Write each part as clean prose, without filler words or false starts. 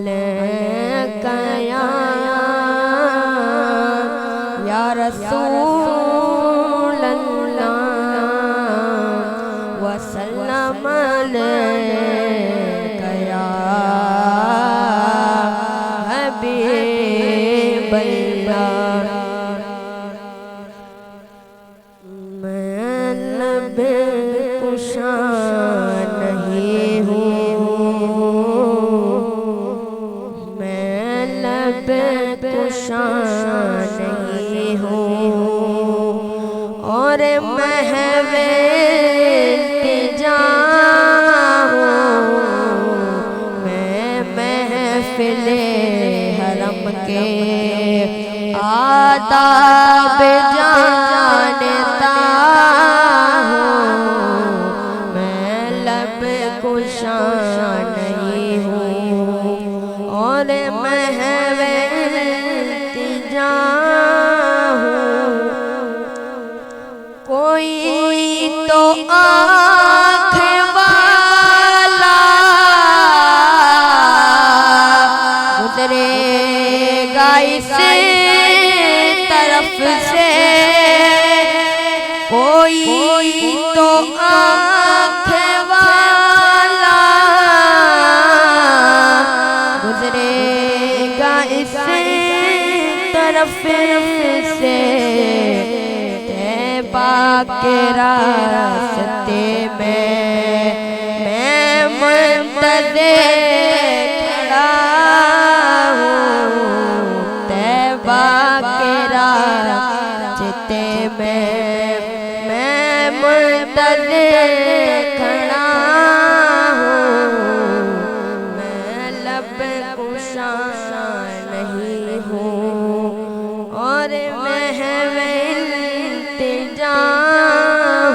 अलैका या रसूल अल्लाह वसल्लम अलैका या हबीब अल्लाह। मैं लब कुशा नहीं हूँ, मैं लब कुशा नहीं हूँ और महवे इल्तिजा हूँ। मैं महफिले हरम के आदाब जानता हूँ। मैं लब कुशा नहीं हूँ और महवे इल्तिजा हूँ। कोई तो आँख वाला गुजरेगा इस तरफ से, कोई तो आँख वाला गुजरेगा इस तरफ से। तैबा के रास्ते में मैं मुंतज़िर खड़ा हूँ। तैबा के रास्ते में मैं मुंतज़िर खड़ा हूँ। मैं लब कुशा नहीं हूँ और महवे इल्तिजा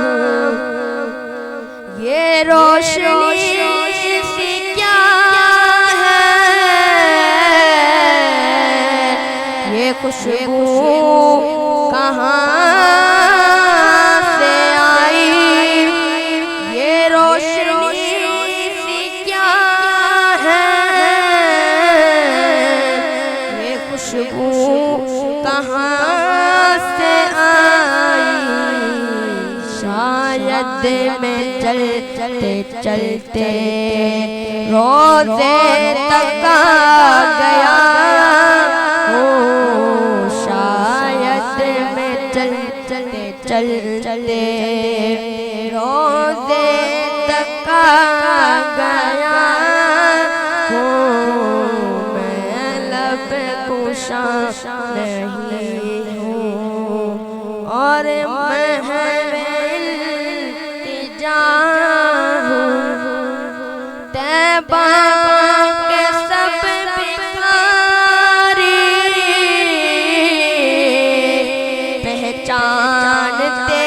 हूँ। ये रोशनी सी क्या है, ये खुशबू कहाँ से आई। ये रोशनी सी क्या है, ये खुशबू कहाँ से आई। शायद मैं चलते चलते रोज़े तक आ गया हूँ। शायद मैं चलते चलते रोज़े तक आ गया हूँ। मैं लब कुशा नहीं हूँ और महवे इल्तिजा हूँ। तैबा के सब भिखारी पहचानते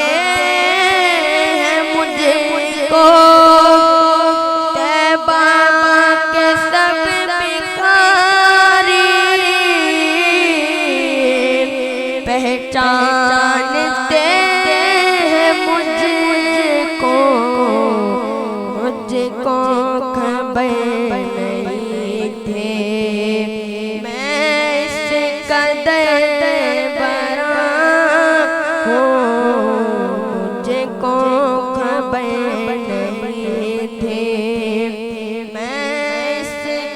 हैं मुझको। तैबा के सब भिखारी पहचानते हैं मुझको। मुझको खबर नहीं थे मैं इस कदर बरा हूँ। मुझको खबर नहीं थे मैं इस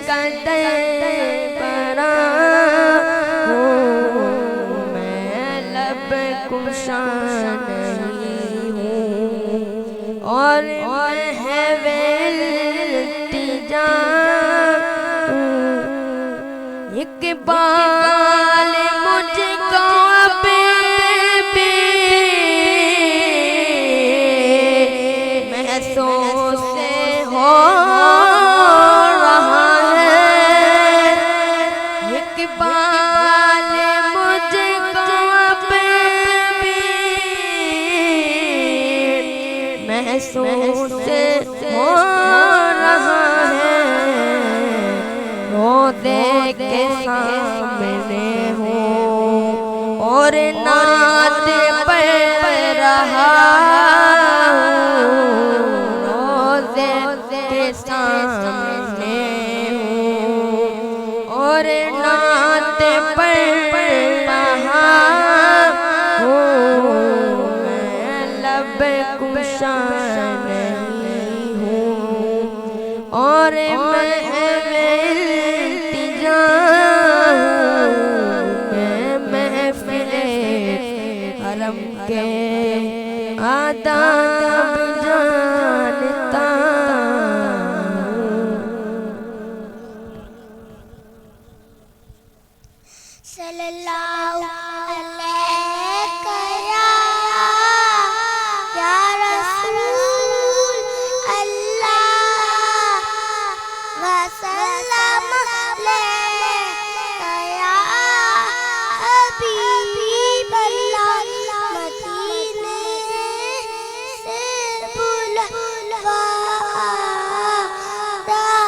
कदर बरा हूँ। मैं लब कुशा नहीं हूँ और महवे इल्तिजा हूँ। इकबाल मुझको अब भी महसूस हो रहा है। इकबाल मुझको अब भी महसूस हो रहा है। रोज़े के सामने हूँ और नात पढ़ रहा हूँ। रोज़े के सामने हूँ पर रहा हूँ, मैं लब कुशा नहीं हूँ, और मैं इल्तिजा हूँ, मैं महफिले हरम के आदाब जानता हूँ। सल्लल्लाहु अलैहि या रसूल अल्लाह वसल्लम अलैका या हबीब अल्लाह। मदीने से बुलवा रहा है,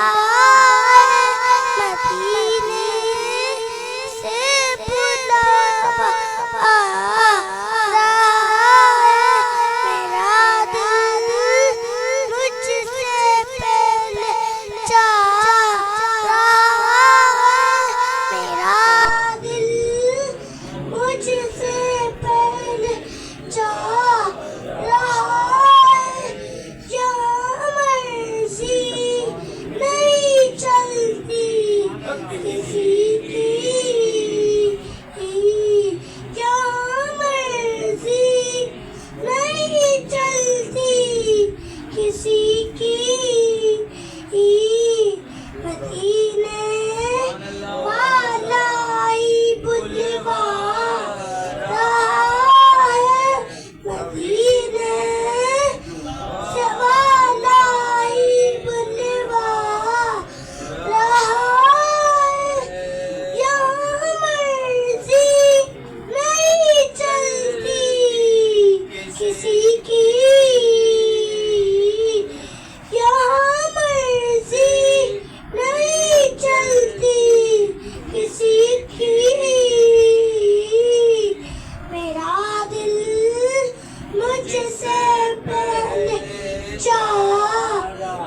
मदीने से बुलवा रहा है, मेरा दिल मुझसे पहले जा रहा है, मेरा दिल मुझसे पहले जा रहा है। या मर्जी नहीं चलती किसी की, क्या मर्जी नहीं चलती किसी की। मदीने वाला ही बुलवा रहा है, मदीने से वाला ही बुलवा रहा है। या मर्जी नहीं चलती किसी की, यहाँ मर्जी नहीं चलती किसी की। मेरा दिल मुझसे पहले जा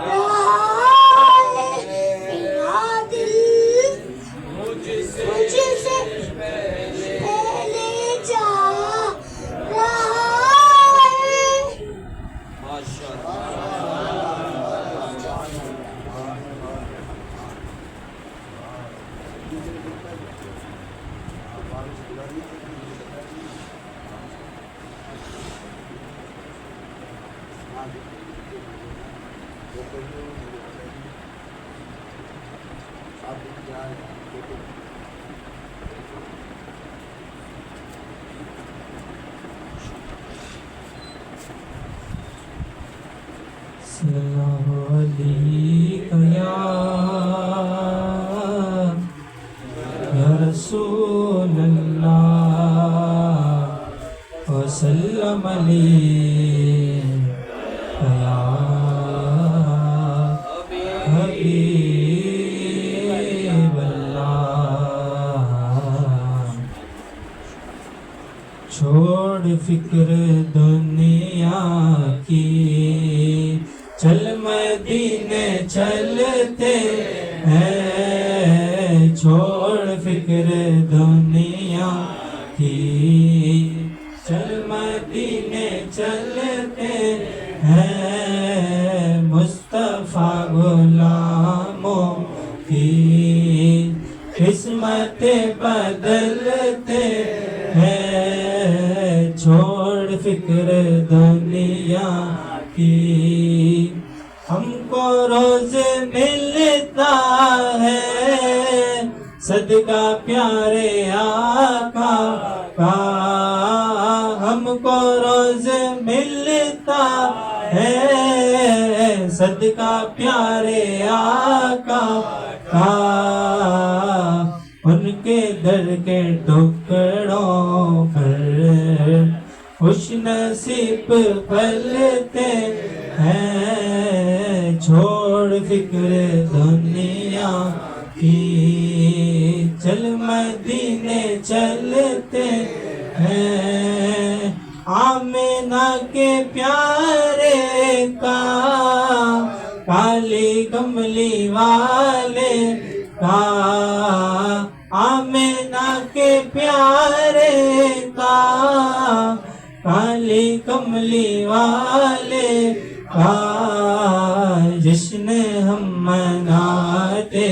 रहा है, मेरा दिल मुझसे पहले जा रहा है। सल्लल्लाहु अलैहि या रसूल अल्लाह वसल्लम अलैका या हबीब अल्लाह। छोड़ फिक्र दुनिया की, चल मदीने चलते हैं। छोड़ फिक्र दुनिया की, चल मदीने चलते हैं। मुस्तफा गुलामों की किस्मत बदलते हैं। छोड़ फिक्र दुनिया की, हमको रोज मिलता है सदका प्यारे आका का। हमको रोज मिलता है सदका प्यारे आका का। उनके दर के टुकड़ों पर खुश नसीब पलते हैं। छोड़ फिक्र दुनिया की, चल मदीने चलते हैं। आमिना के प्यारे का, काली कमली वाले का। आमिना प्यारे का, काली कमली वाले का जश्न हम मनाते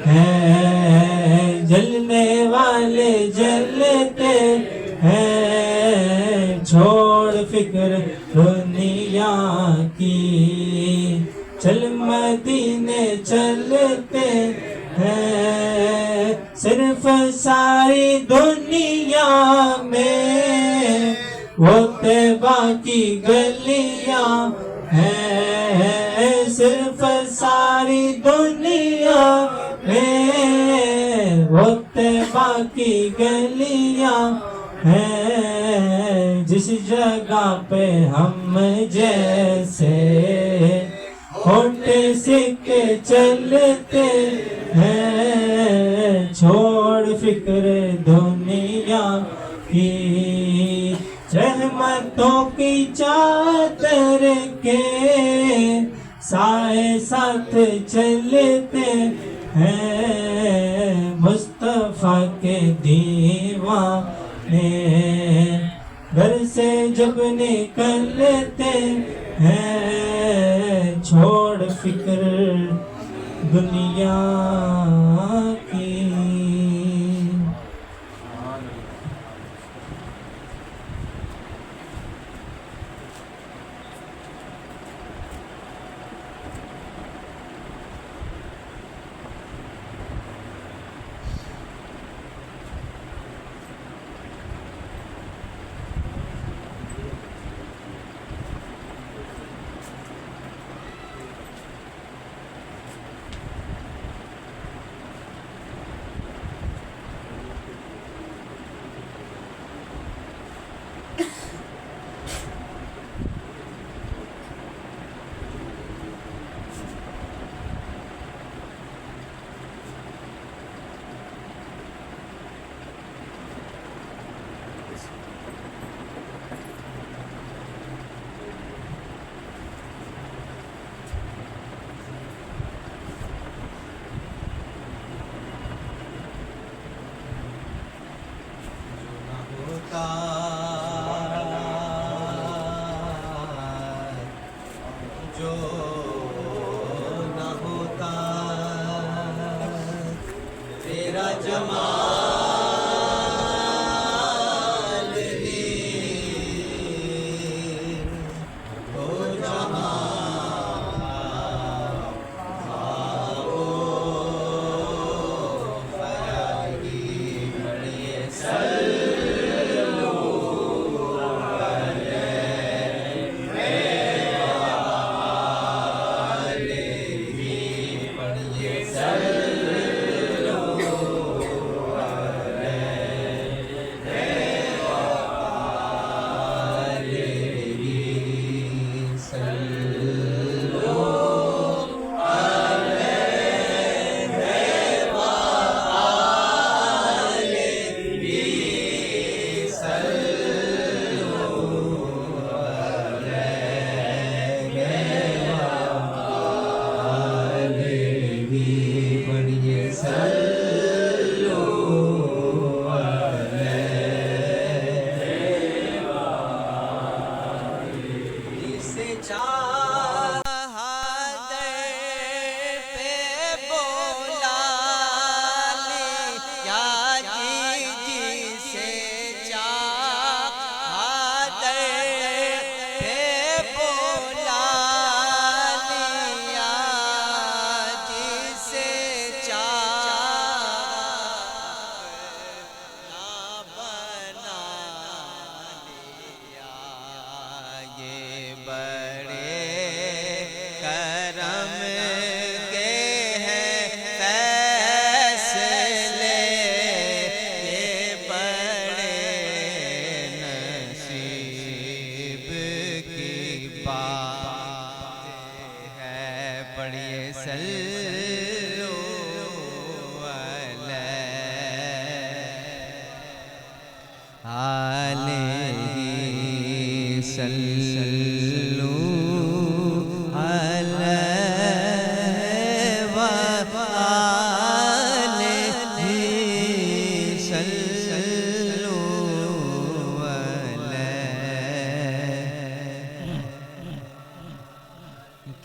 हैं। जलने वाले जलते हैं, छोड़ फिक्र दुनिया की, चल मदीने चलते हैं। सिर्फ सारी दुनिया में वो तैबा की गलियां हैं, सिर्फ सारी दुनिया में वो तैबा की गलियां हैं। जिस जगह पे हम जैसे होटे सिक्के चलते हैं, छोड़ फिक्र दुनिया की, रहमतों की चादर के साए साथ चलते हैं। मुस्तफा के दीवाने घर से जब निकलते हैं, छोड़ फिक्र दुनिया की। जो न होता तेरा जमाल ही तो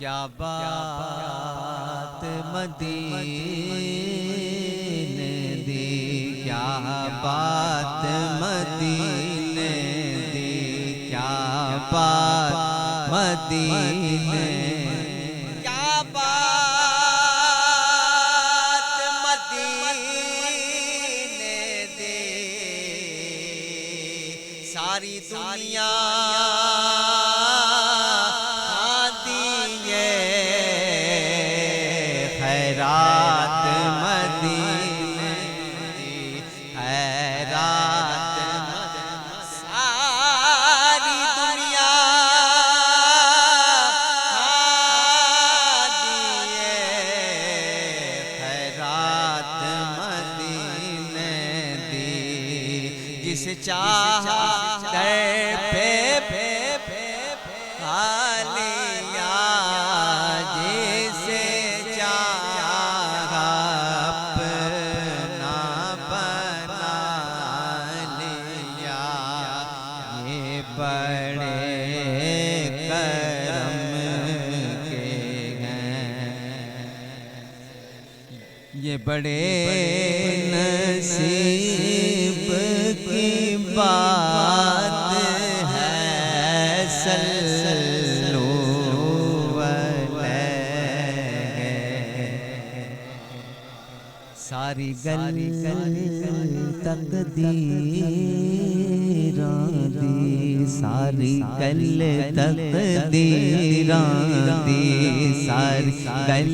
क्या बात मदीने दी, क्या बात मदीने दी, क्या बात मदीने, क्या बात मदीने दी। सारी दुनिया खैरात मदीने दी, खैरात सारी दुनिया दिए खैरात मदीने दी। जिस चाहा दर पे हालिया, जिसे चाहा अपना बना लिया। ये बड़े करम के हैं, ये बड़े नसीब की बात है। सल्लल्लाहु अलैहि। सारी गल तकदीरां दी, सारी गल तकदीरां दी, सारी गल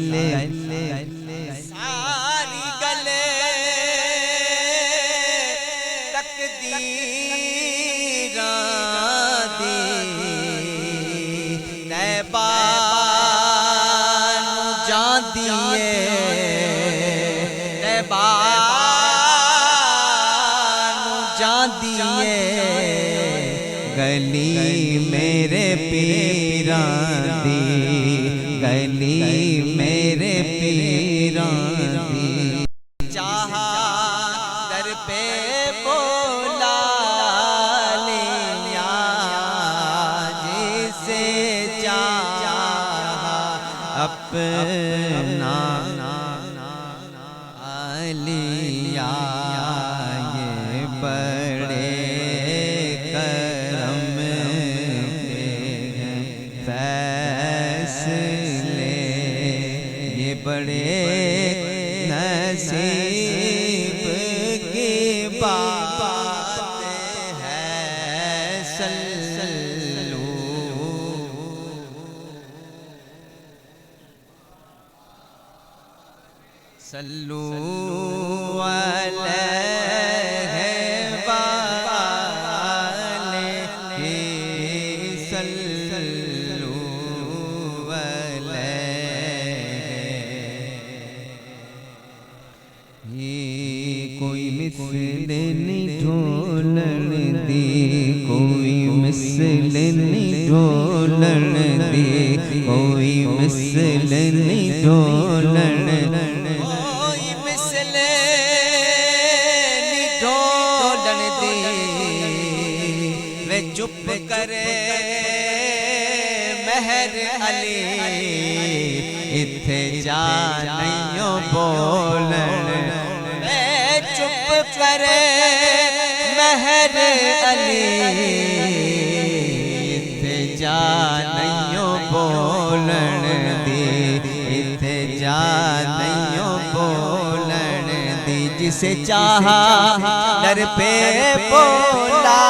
सारी गले तकदीरां दी। तैबा नूं जांदिए, तैबा नूं जांदिए, गली मेरे पीरां दी, गली मेरे पीरां दी। चाहा दर पे बोला लिया, जिसे चाहा अपना लिया। ये बड़े करम के हैं फैसले, ये बड़े नसीब की बात है। सल्लू अलैहि वालैहि, सल्लू अलैहि। कोई मिसल नहीं ढोलन दी, कोई मिसल नहीं ढोलन दी, कोई मिसल नहीं ढोलन, कोई मिसल नहीं ढोलन दी। वे चुप करे मेहर अली, इत्थे जा नहीं बोलन। चुप करे मेहर अली, इत्थे जा नहीं बोलन दी, इत्थे जा नहीं बोलन दी। जिसे चाहा दर पे बोला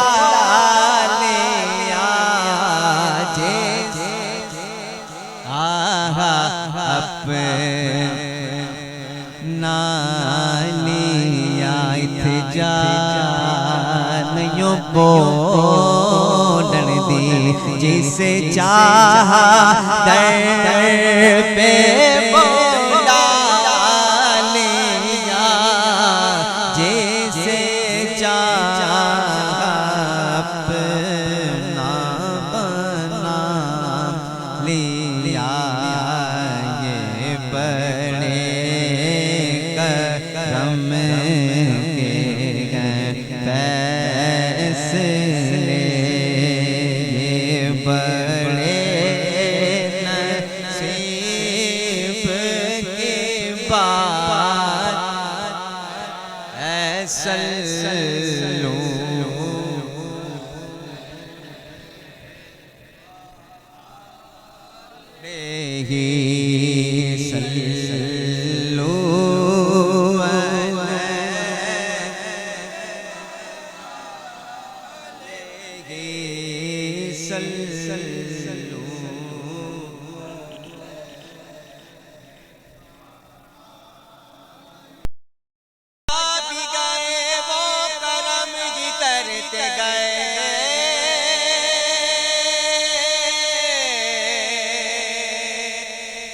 लिया, जैसे आहा अपना लिया। इत्थे जा नहीं बोलन दी, जिसे चाहा दर पे बोला लिया, जैसे चाहा अपना बना लिया। ये बड़े करम के हैं फैसले, ये बड़े नसीब सल्लू सल्लू सल्लू भी गए वो करम ही करते गए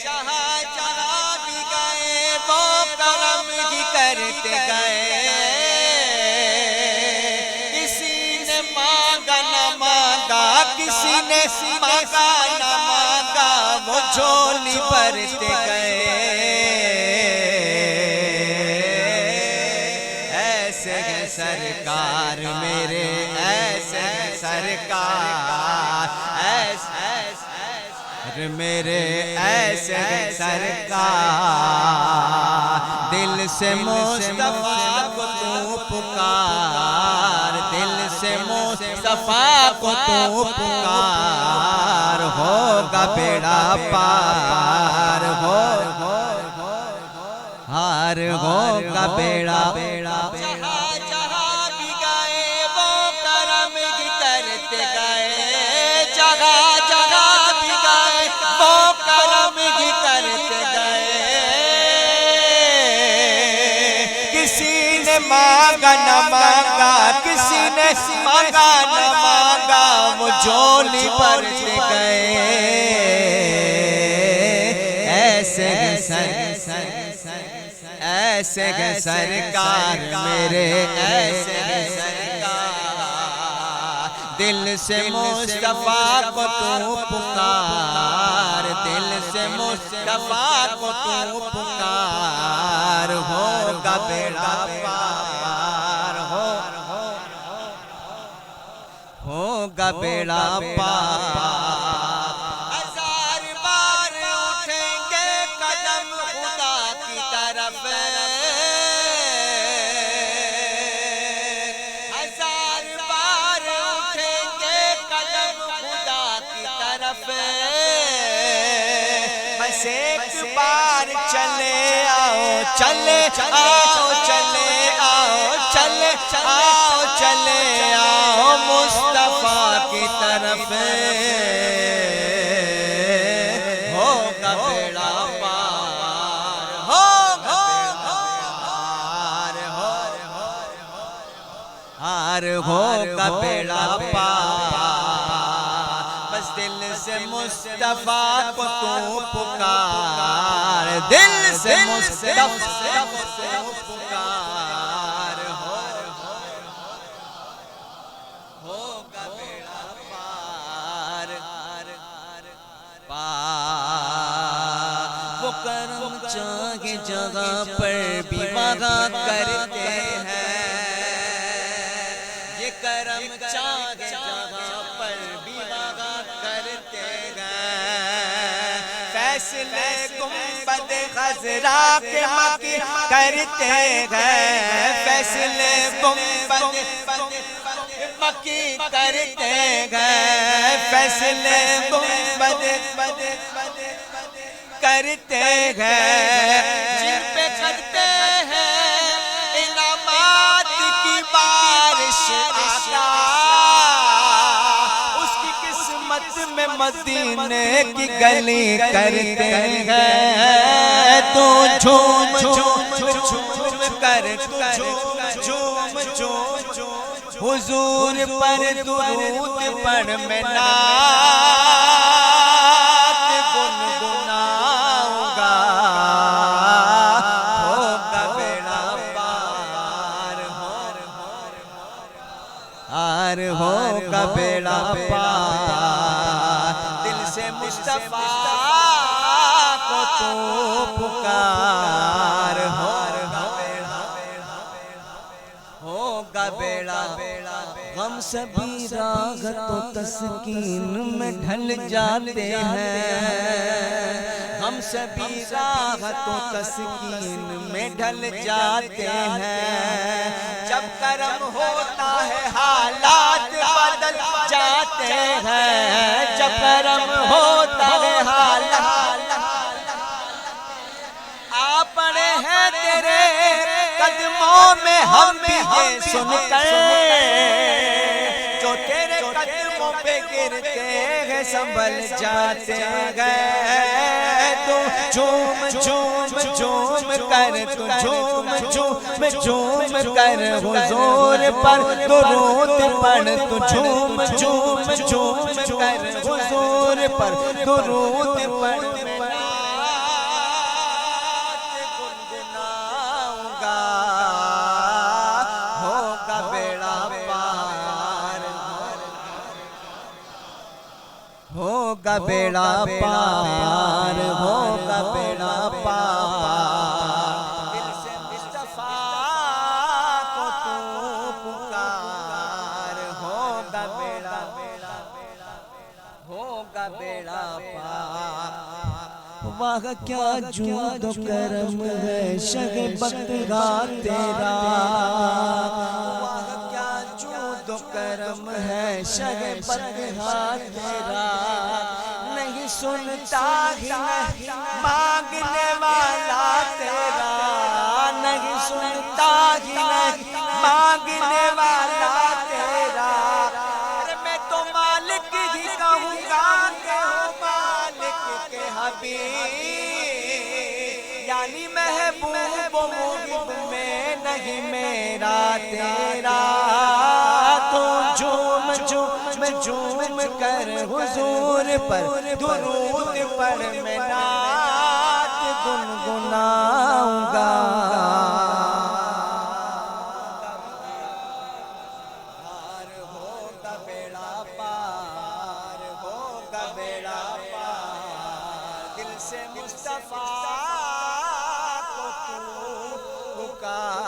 जहाँ जहाँ भी गए वो करम ही करते गए किसी ने मांगा न मांगा किसी ने मांगा न मांगा वो झोली भरते गए ऐसे है सरकार मेरे ऐसे है सरकार ऐसे मेरे ऐसे है सरकार दिल से मुस्तफा को तू पुकार दिल से मुस्तफा को तू पुकार होगा बेड़ा पार हो हार होगा बेड़ा जहाँ जहाँ भी गए वो करम ही करते गए जगह जगह भी गए वो करम ही करते गए किसी ने मांगा न मांगा किसी ने मांगा न मांगा वो झोली भरते गए ऐसे ऐसे है सरकार मेरे ऐसे है सरकार दिल से मुस्तफा को तू पुकार दिल से मुस्तफा को तू पुकार होगा बेड़ा पार होगा बेड़ा पार हजार बार उठेंगे कदम खुदा की तरफ हजार बार उठेंगे कदम खुदा की तरफ बस एक बार चले आओ चले आओ चले आओ चले आओ चले आओ मुस्तफा की तरफ होगा बेड़ा पार होगा हार होगा बेड़ा पार बस दिल से मुस्तफा को तू पुकार दिल से मुस्तफा को तू पुकार होगा बेड़ा पार वो करम चाहे जगह पर भी वहाँ करते हैं ये करम चाहे जगह पर भी वहाँ करते हैं फैसले गुंबद खजरा के मकी करते हैं फैसले गुंबद मकी करते हैं फैसले गुंबद करते हैं जिन पे करते हैं इनामात की बारिश आका उसकी किस्मत में मदीने की गली करते हैं तो झूम झूम झूम कर झूम झूम हुजूर पर दुरूद पढ़ में नात गुनगुनाऊंगा होगा बेड़ा पार होगा बेड़ा पार दिल से मुस्तफा को तू पुकार होगा बेड़ा हम सभी राहतों तस्कीन में ढल जाते हैं हम सभी राहतों तस्कीन में ढल जाते हैं करम होता है हाल आपने हैं तेरे कदमों में हम भी ये सुनकर जो तेरे कदमों पे गिरते हैं संभल जाते गए तू झूम झूम झूम कर तू झूम झूम झूम कर हुजूर पर दुरूद पढ़ तू झूम झूम झूम कर हुजूर पर दुरूद पढ़ गुनगुनाऊंगा होगा बेड़ा पार होगा बेड़ा पार होगा बेड़ा पार दिल से मुस्तफा को तू पुकार होगा बेड़ा होगा बेड़ा पार वाह क्या जूद करम है शग बतगा तेरा वाह क्या जूद करम है शग बतगा तेरा नहीं सुनता ही नहीं मांगने वाला तेरा नहीं सुनता ही नहीं मांगने वाला तेरा अरे मैं तो मालिक ही कहूँगा के हो मालिक के हबीब यानी महबूब मुहिब में नहीं मेरा तेरा तो झूम झूम झूम कर हुजूर पर दुरूद पढ़ मैं नात गुनगुनाऊंगा पार होगा बेड़ा पार होगा बेड़ा पार दिल से मुस्तफा को तू पुकार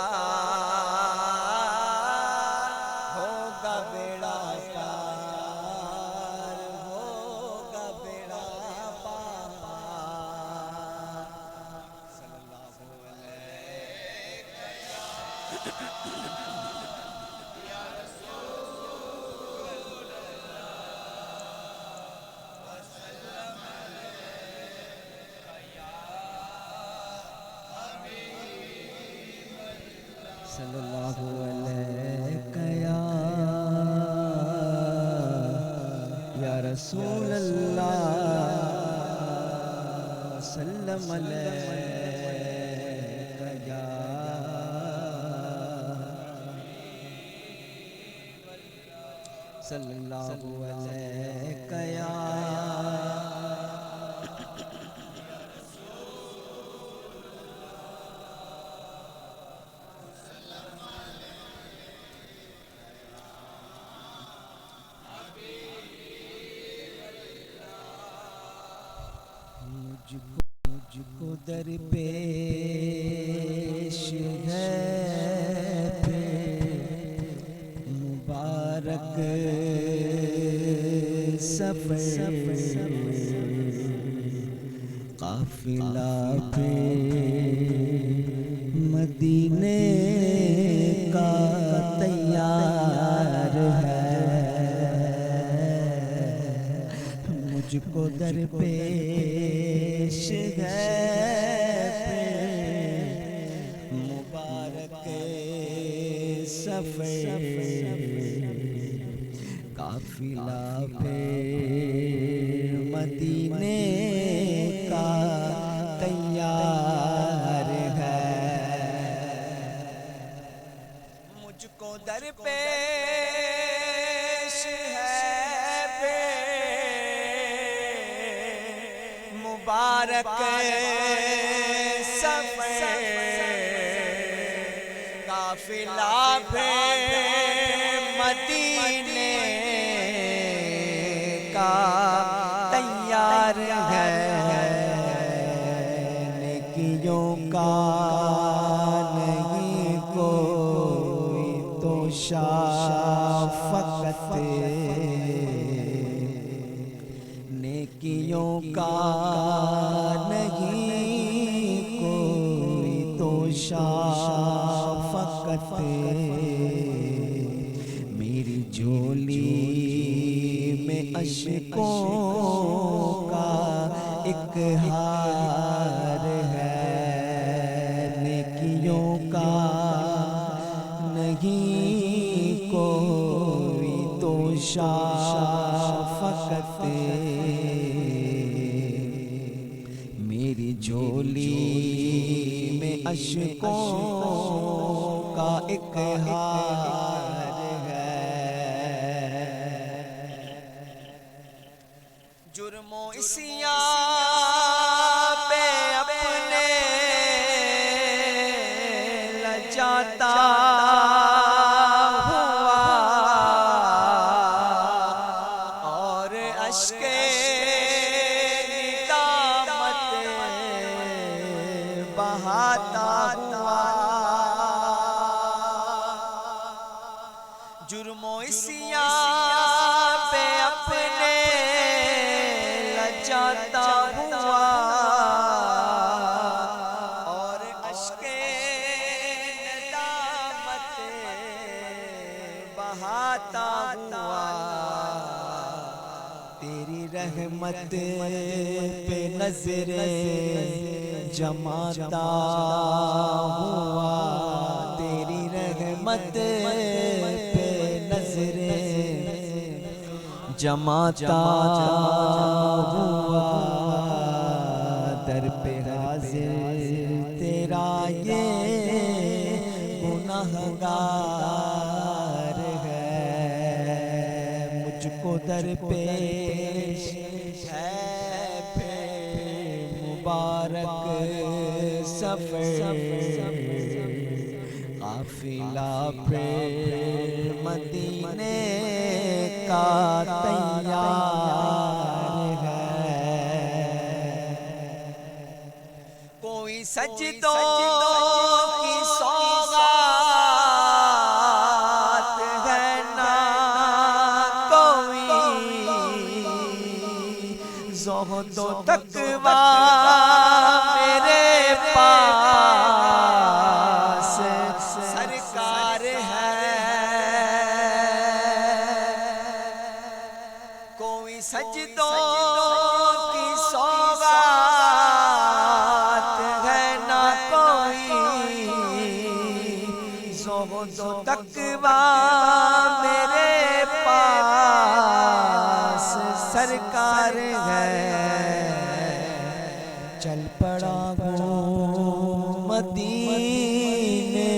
होगा बेड़ा पार होगा बेड़ा पार सल्लल्लाहु सल्लल्लाहु अलैहि या रसूल अल्लाह सल्लम अलैका या सल्लल्लाहु अलैका या मुझको दरपेश है मुबारक सफर काफिला पे मदीने का तैयार है मुझको दरपेश है मुबारक सफर काफिला पे मदीने का तैयार है मुझको दरपेश है मुबारक सफर काफिला पे मदीने का तैयार है नेकियों का नहीं कोई तो शाफकत नेकियों का नहीं कोई तो शाफकत मेरी झोली में अश्कों का एक हार है, नेकियों का नहीं कोई तो शाफ़क़त मेरी झोली में अश्कों का एक हार है। जुर्मो इसियां पे अपने लजाता हुआ और अश्के निदामत बहाता हुआ। जुर्मो इसियां पे अपने लजाता हुआ और अश्के नदामत बहाता हुआ। तेरी रहमत पे नज़रें जमाता हुआ, तेरी रहमत पे नज़रें जमाता हुआ। दर पे हाज़िर तेरा ये गुनाहगार है, मुझको दरपेश है फिर मुबारक सफ़र। काफ़िला फिर मदीने का तैयार है। कोई सजदों की सौगात है ना कोई, ज़ुहद तक़वा मेरे पास सरकार है। कोई सजदों की सौगात है ना कोई, ज़ुहद तक़वा मेरे पास सरकार है। चल पड़ा हूँ मदीने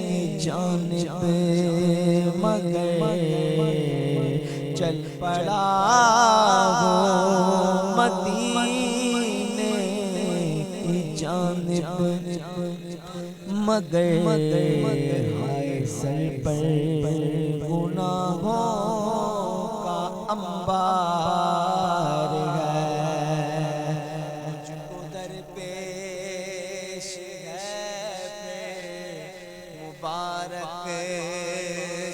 की जानिब मगर, चल पड़ा हूँ मदीने की जानिब मगर। हाय सर पर गुनाहों का अंबार है, मुझको दरपेश है मुबारक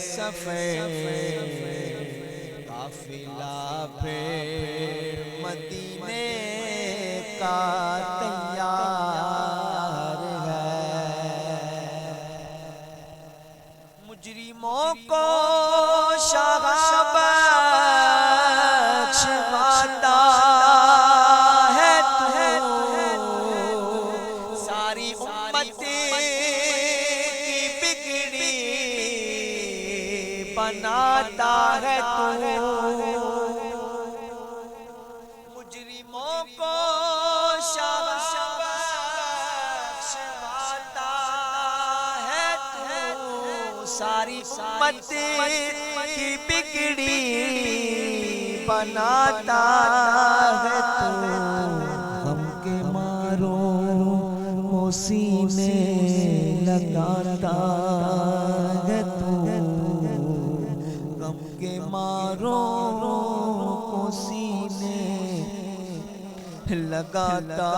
सफ़र। काफ़िला फिर मदीने का तैयार है। मुजरिमों को शाबाश माता है तू, सारी उम्मत की बिगड़ी बनाता है तू। मुजरिमों को शाबाश माता है तू, सारी उम्मत की बिगड़ी बनाता है तू। हम के मारो सीने लगाता है तू, गम के मारो को सीने लगाता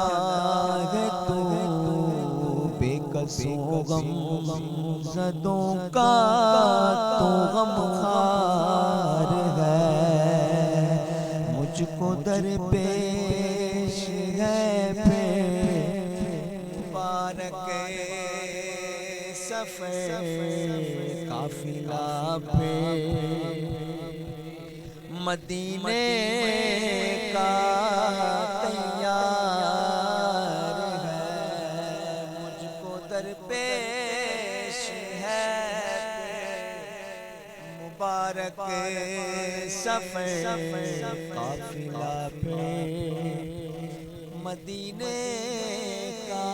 है तू। बेकसों गम ज़दों का तो गमखार है, मुझको दरपेश है मुबारक सफ़र। काफ़िला पे मदीने का तैयार है, मुझको दरपेश है मुबारक सफर काफिला पे मदीने का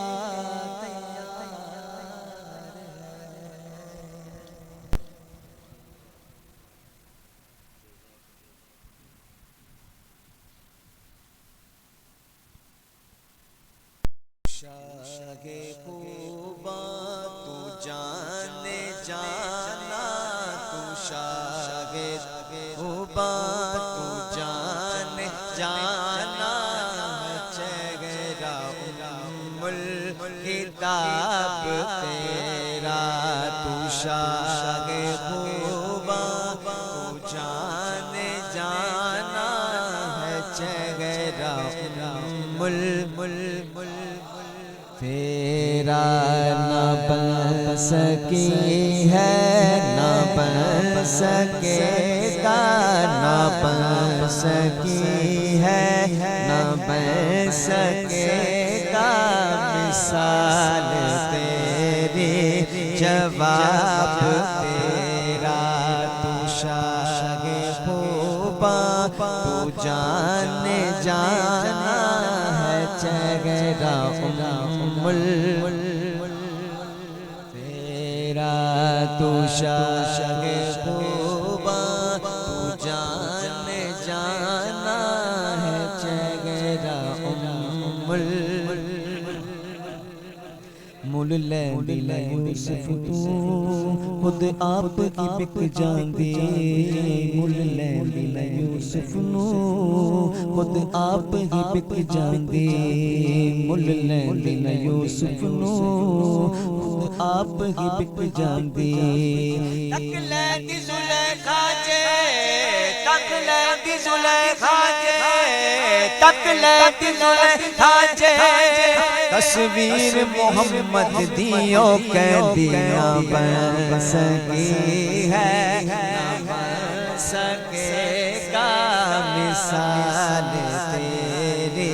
शागे खूबा तू जाने जाना, तू शागे खूबा तू जाने जाना, चेहरा उम्मुल किताब तेरा, तू शागे खूबा तू जाने जाना है, चेहरा उम्मुल तेरा न बन सकी है, न बन सकेगा, न बन सकी है, न बन सकेगा, मिसाल तेरी जवाब तेरा, तू शागे खूबा तू जाने जाना है, चेहरा तेरा, तू शागे खूबा तू जाने जाना है, चेहरा मुल लैला यूसुफ तू खुद आप की बिक जांदी, मुल लैला यूसुफ नू खुद आप ही बिक जांदी, मुल लैला यूसुफ नू खुद आप ही बिक जांदी, तक लैंदी जुलेखा जे, तक लैंदी जुलेखा जे, तक लैंदी जुलेखा जे, तस्वीर मोहम्मद दियो कैदियां बन सकी है, न बन सकेगा, मिसाल तेरे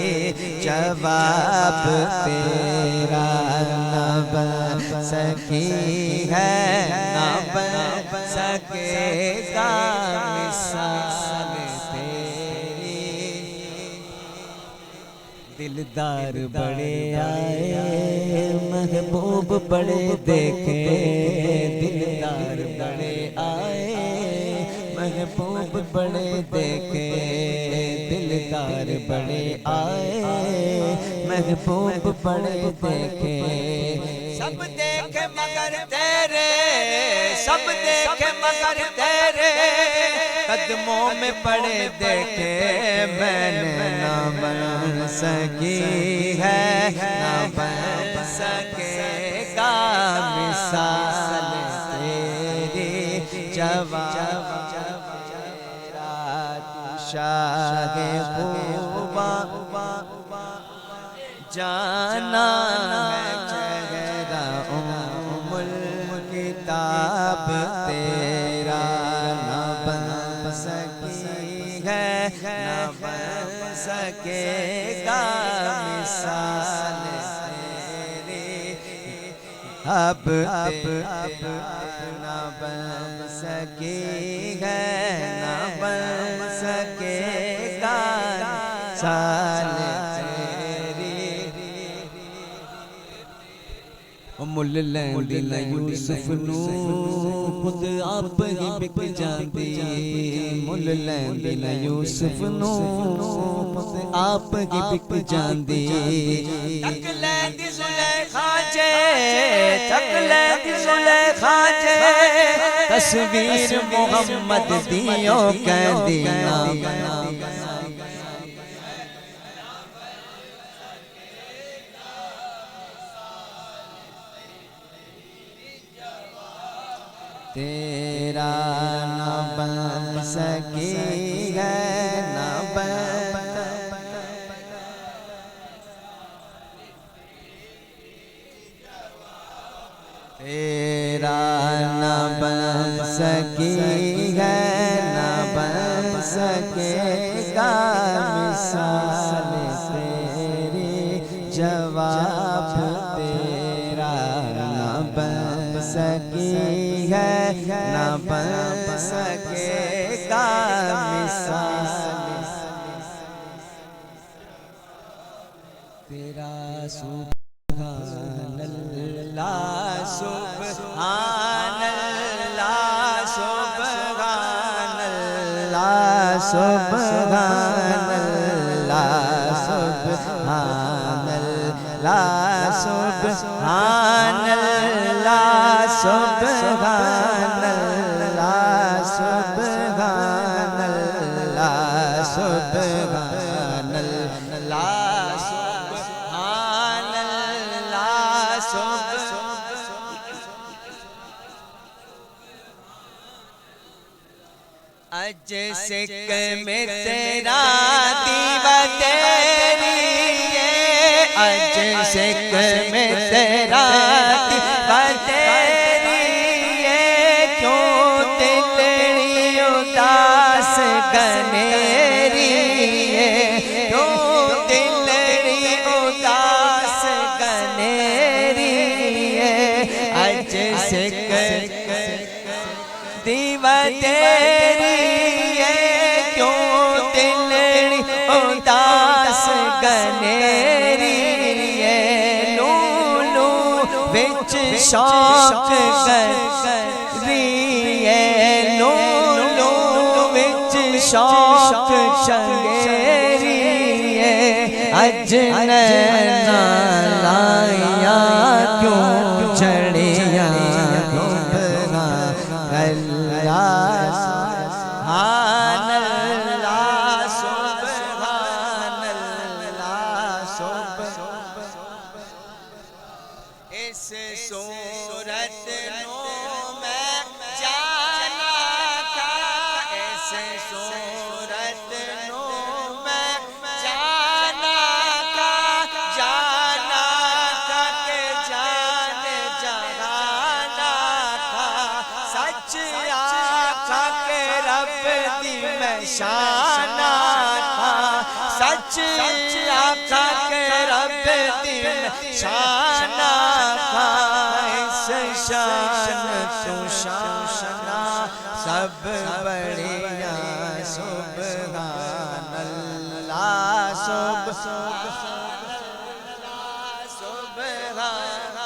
जवाब तेरा, न बन सकी है, न बन सकेगा, मिसाल तेरी। दिलदार बड़े आए महबूब बड़े देखे, दिलदार बड़े आए महबूब बड़े देखे, दिलदार बड़े आए महबूब बड़े देखे, सब देखे मगर तेरे, सब देखे मगर तेरे कदमों में पड़े देखे, मैंने ना बन सकी है, ना बन सकेगा, मिसाल तेरी जवाब तेरा, तू शागे खूबा जाना है, चेहरा उम्मुल किताब तेरा, ना बन सकी है, ना बन सकेगा, मिसाल तेरी अब ना बन सकी है, ना बन सकेगा, साल मुल लैला यूसुफ नू खुद आप ही बिक जांदी, मुल लैला यूसुफ नू खुद आप ही बिक जांदी, तक लैंदी जुलेखा जे, तक लैंदी जुलेखा जे, तस्वीर मोहम्मद दियो कैदियां बना, तेरा ना बन सकी है, ना बन तेरा ना बन सकी है, ना बन सकी है ना बन सकेगा मिसाल तेरा सुभान अल्लाह सुभान अल्लाह सुभान अल्लाह सुभान अल्लाह सुभान अल्लाह सुभान अल्लाह सुभान अल्लाह सुभान अल्लाह सुभान अल्लाह सुभान अल्लाह अज सिक में तेरा दीवा तेरी अज सिक में तेरा दीवा तेरी क्यों दिल उदास गनेरी क्यों दिल उदास गनेरी अज सिक दीवा तेरी क्यों दिल उदास गनेरी लूलू बिच शौक करी लूलू बिच शौक चंगेरी अज नैना लाया क्यों चढ़िया इस सूरत नो मैं जाना था इस सूरत नो मैं जाना था के जान जहाना था सच आखा के रब दी मैं शाना था सच आखा के रब दी मैं शाना शान तू शाना सब बढ़िया सुभान अल्लाह सुभान अल्लाह सुभान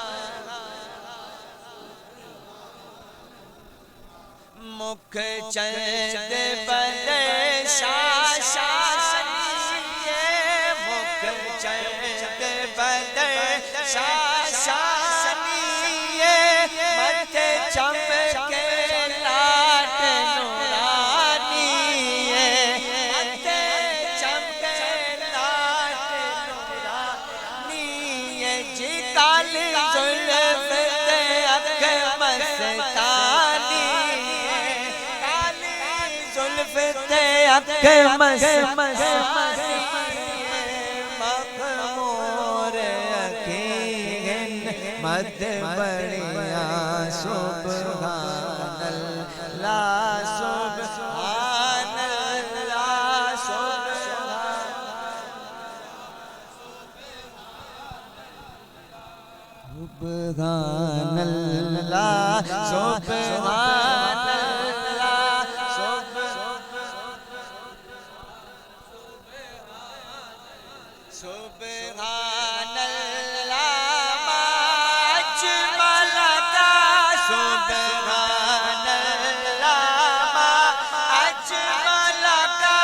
मुख चंद बदे शाशानी मुख चंद बदे शाशानी मथे चमके लाट नूरानी मथे चमके लाट नूरानी जी काली जुल्फ ते अख मस्तानी काली जुल्फ ते अख मस्तानी मखमूर अखीन मद बढ़िया सुभान अल्लाह सुभान अल्लाह सुभान अल्लाह सुभान अल्लाह सुभान अल्लाह अजमल का सुभान अल्लाह अजमल का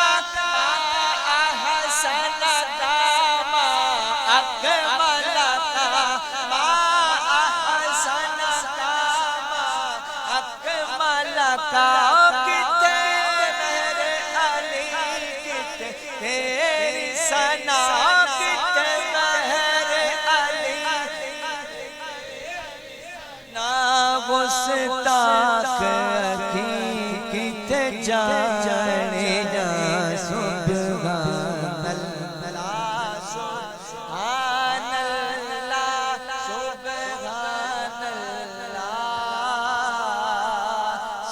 अहसन का अकमल का अहसन का अकमल का किते मेरे अली किते तेरी सना गुस्ताख अखी किथे जाने जा सुभान अल्लाह सुभान अल्लाह सुभान अल्लाह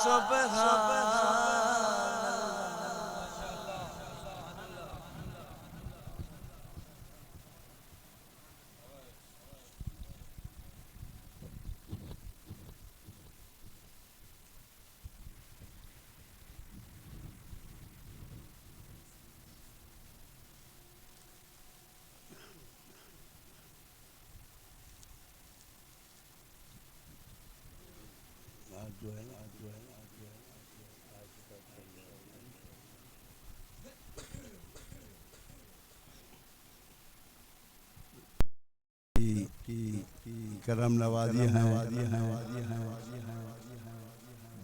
सुभान करम नवाजी हैं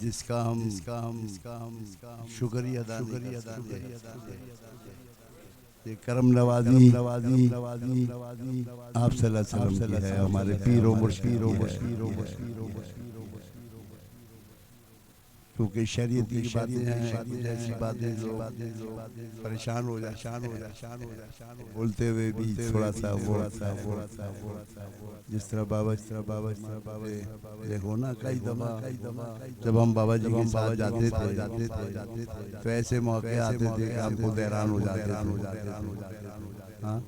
जिसका हम शुक्रिया अदा ये करम नवाजी आप सल्लल्लाहु अलैहि वसल्लम है हमारे पीरों क्योंकि शरीयत की बातें हैं ऐसी बातें जो परेशान हो जाए बोलते हुए भी थोड़ा सा जिस तरह बाबा देखो ना कई दफा जब हम बाबा जी के साथ जाते थे तो ऐसे मौके आते थे कि हम खुद हैरान हो जाते थे। हाँ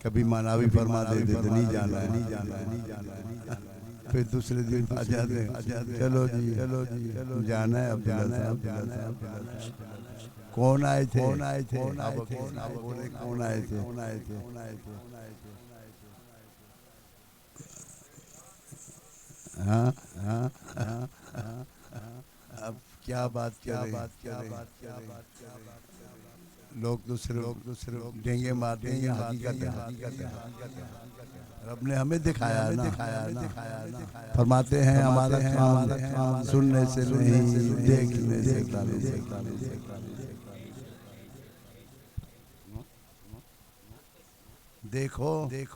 कभी माना भी फरमा देते थे नहीं जाना है फिर दूसरे दिन आ जाते चलो जी जाना है अब्दुल्ला साहब कौन आए थे बोले कौन आए थे हाँ अब क्या बात लोग तो सिर्फ डेंगे मारते हैं या हकीकत है रब ने हमें दिखाया ना फरमाते हैं हमारा काम सुनने से नहीं देखने से देखो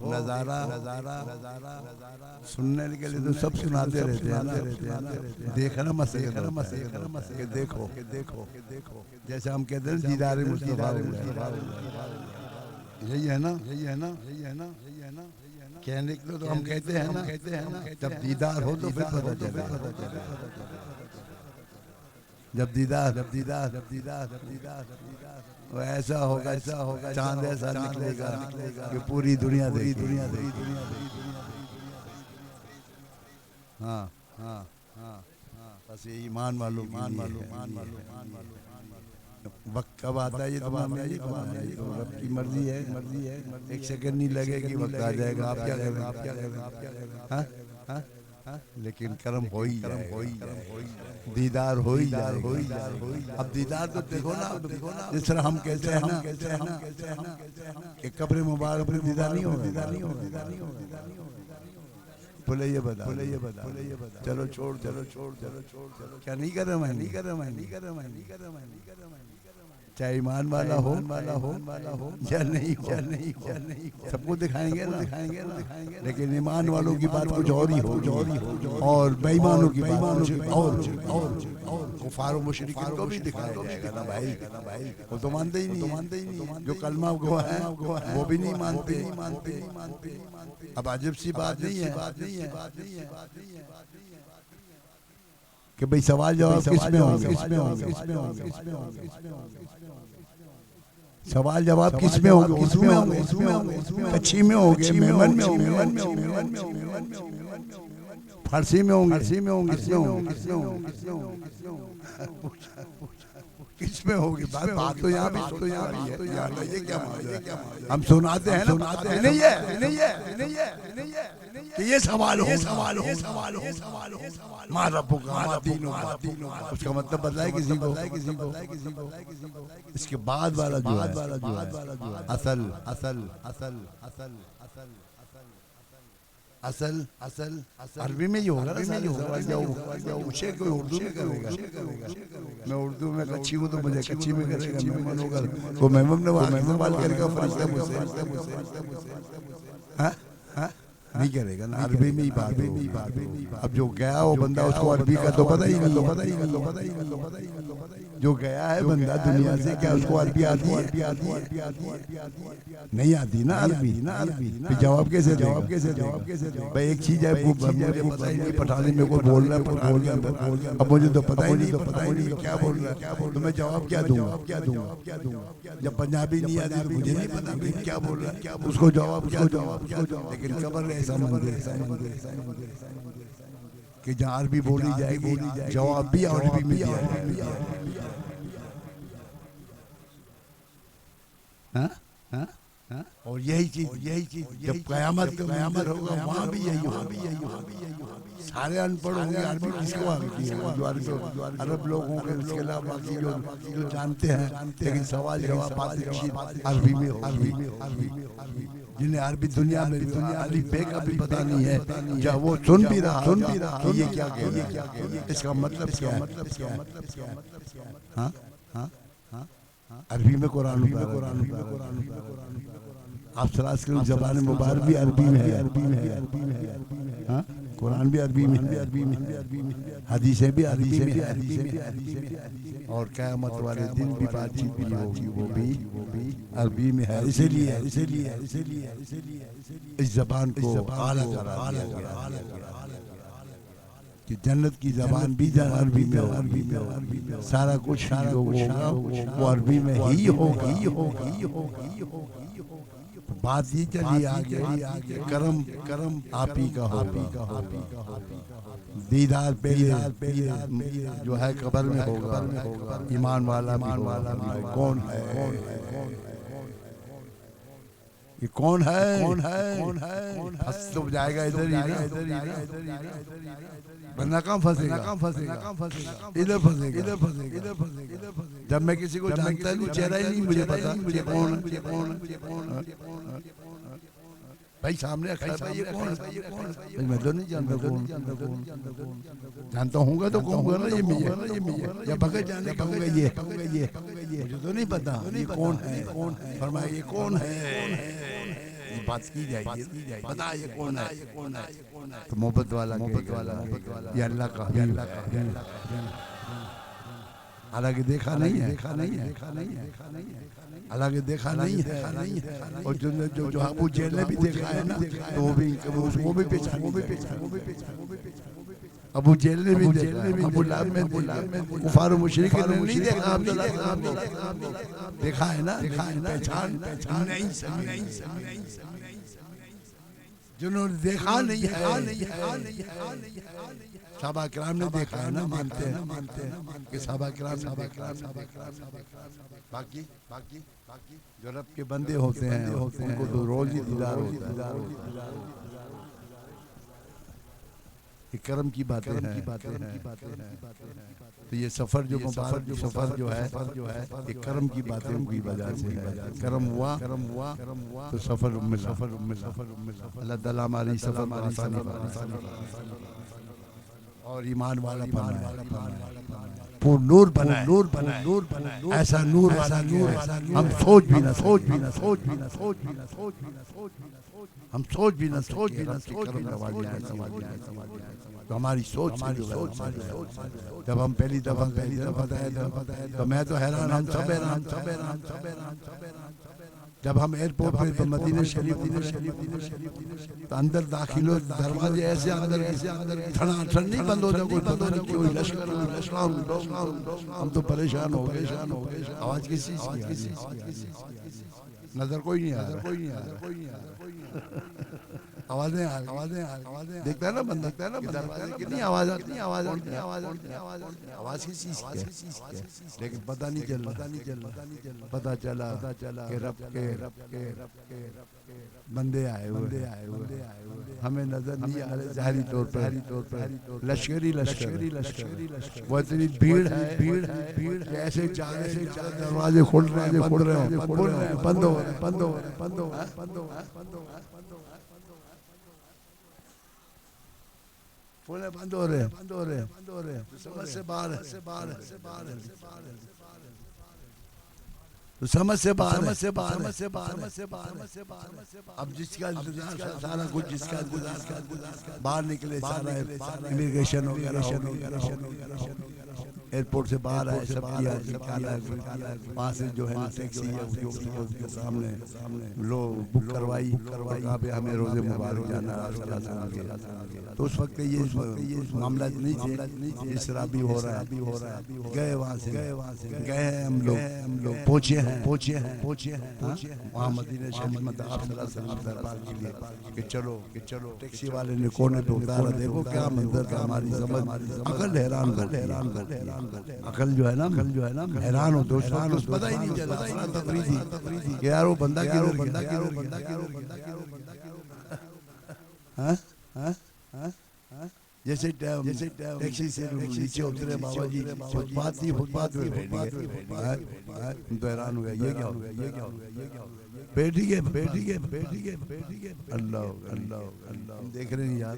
नजारा सुनने के लिए तो सब सुनाते रहते हैं ना देखना मसे देखो जैसे हम कहते हैं दीदार मुस्तफा यही है ना कहने के तो हम कहते हैं ना जब दीदार हो तो फिर पता चले जब दीदार वो ऐसा होगा चांद ऐसा निकलेगा कि पूरी दुनिया देखेगी। हाँ बस ये ईमान मालूम वक्त कब आता है ये तो रब की मर्जी है एक सेकंड नहीं लगेगी वक्त आ जाएगा आप क्या करें हाँ लेकिन करम हो ही दीदार हो ही जाए अब दीदार तो देखो ना जिस तरह हम कहते हैं ना कि कब्र मुबारक में दीदार नहीं होगा बोले ये बता चलो छोड़ क्या नहीं कर रहा मैं चाहे ईमान वाला हो या नहीं सबको दिखाएंगे ना लेकिन ईमान वालों की बात कुछ और ही हो और बेईमानों की बात और कुफार मुशरिकीन को भी दिखाया जाएगा ना भाई वो तो मानते ही नहीं जो कलमा गवाह है वो भी नहीं मानते अब अजीब सी बात नहीं है कि भाई सवाल जवाब किसमें होंगे सवाल जवाब किसमें होंगे उसमें कच्ची में होंगे मेमन में होंगे फारसी में होंगे किसमें होगी बात तो यहाँ भी है ये क्या हम सुनाते हैं नहीं है कि ये सवाल हो मारा पुकारा तीनों उसका मतलब बताए किसी को इसके बाद वाला जो असल अरबी में ही होगा ना पूछे कोई उर्दू में करेगा मैं उर्दू में कच्ची हूँ तो मुझे कच्ची में करेगा मेमन होगा तो मेमन ने सवाल करेगा फरिश्ता मुझसे नहीं करेगा ना अरबी में ही बात अब जो गया वो बंदा उसको अरबी का तो पता ही नहीं जो गया है बंदा दुनिया से क्या उसको अरबी आती है नहीं आती ना अरबी फिर जवाब कैसे भाई एक चीज है मुझे पता ही नहीं पठानी मेरे को बोल रहा है अब मुझे तो पता ही नहीं क्या बोल रहा है तो मैं जवाब क्या दूंगा जब पंजाबी नहीं आती तो मुझे नहीं पता भाई क्या बोल रहा है उसको जवाब क्या लेकिन खबर ऐसा मंदिर कि जहाँ अरबी बोली जाएगी जवाब भी अरबी में और यही चीज जब कयामत होगा वहाँ भी यही होगा। सारे अनपढ़ होंगे, अरबी किसको आती है? जो अरब लोग होंगे, उसके अलावा बाकी जो जानते हैं, लेकिन सवाल जवाब बात अरबी में होगी। जिन्हें अरबी दुनिया में अली बे का भी पता नहीं है, जब वो सुन भी रहा कि ये क्या कह रहा है, इसका मतलब क्या है? हाँ हाँ हाँ, अरबी में कुरान आप सलास के ज़बान मुबारक भी अरबी में है, हाँ कुरान भी अरबी में, हदीसें भी अरबी में है, और क़यामत वाले दिन भी बातचीत भी होगी, वो भी अरबी में है। इसीलिए इस ज़बान को आला करा दिया गया कि जन्नत की ज़बान भी अरबी में, सारा कुछ जो होगा वो अरबी में ही होगा। बात ये चली आगे, करम आप ही का होगा, दीदार पहले जो है कब्र में होगा। ईमान वाला कौन है? ये कौन है? फंस तो जाएगा इधर ही, बंदा कहाँ फंसेगा? इधर फंसेगा। जब मैं किसी को जानता नहीं, चेहरा ही नहीं मुझे पता मुझे कौन भाई सामने खड़ा है, ये कौन है? मैं तो नहीं जानता कौन। जानता हूँगा तो कहूँगा ना ये मियां, या बगैर जाने कहूँगा ये, मुझे तो नहीं पता ये कौन है। फरमाया ये कौन है? ये बात की जाएगी, बता ये कौन है? तो मोहब्बत वाला ये अल्लाह का हालांकि देखा नहीं है, हालांकि देखा नहीं है। और जो अबू जहल ने भी देखा है ना, तो वो भी उसको भी पहचान, अबू जहल ने भी देखा, अबू लहब में कुफार और मुशरिक ने नहीं देखा, देखा है ना, पहचान नहीं जिन्होंने देखा नहीं है। साहबा किराम ने देखा है ना, मानते हैं कि साहबा किराम ने देखा। बाकी जो रब के बंदे होते हैं उनको तो रोज ही दीदार होता है। ये करम की बातें हैं। तो ये सफर जो मुबारक सफर जो है ये करम की बातें की वजह से है। करम हुआ तो सफर अल्लाह ताला हमारी सफर में आसानी और ईमान वाला नूर बनाए, ऐसा नूर वाला नूर हम सोच भी ना तो हमारी सोच जब हम पहली दफा बताया तो मैं तो हैरान, हम सब हैरान। जब हम एयरपोर्ट पे मदीना शरीफ तो अंदर दाखिल हो, दरवाजे ऐसे अंदर ठन नहीं बंद हो जाए, कोई पता नहीं क्यों लश्कर हम तो परेशान हो गए। आवाज किसी नजर कोई नहीं आ रहा, आवाजें देखता है ना बंदा, कितनी आवाज आती है, आवाज किस चीज की है, लेकिन पता नहीं चल पता चला कि रब के बंदे आए हुए हमें नजर नहीं आ रहे। जाहिरी तौर पर लश्करी वो इतनी भीड़ है ऐसे दरवाजे खुल रहे हैं, बंद हो फूले बंद हो रहे हैं, समझ से बाहर तो समझ से बाहर। अब जिसका सारा कुछ जिसका बाहर निकले, सारा इमिग्रेशन वगैरह एयरपोर्ट से बाहर आए, सब किया, वहाँ से जो है ना टैक्सी है उसके सामने लोग बुक करवाई, कहाँ पे हमें रोज़े मुबारक जाना है। तो उस वक्त ये मामला नहीं थे, इस तरह भी हो रहा है। गए वहाँ से हम लोग पहुँचे हैं वहाँ मदीना शरीफ में आप दरबार के लिए कि चलो टैक्सी वाले ने कोने पे उतारा, देखो क्या मंजर था, हमारी समझ अकल हैरान कर अकल जो है ना हैरान हो दोस्त पता ही नहीं चला तफरीदी कि यार वो बंदा किधर हाँ हाँ हाँ जैसे टैक्सी से नीचे उतरे बाबा जी फुटपाथ पे तो हैरान हो गया ये क्या हो गया बैठी के अल्लाह देख रहे हैं यार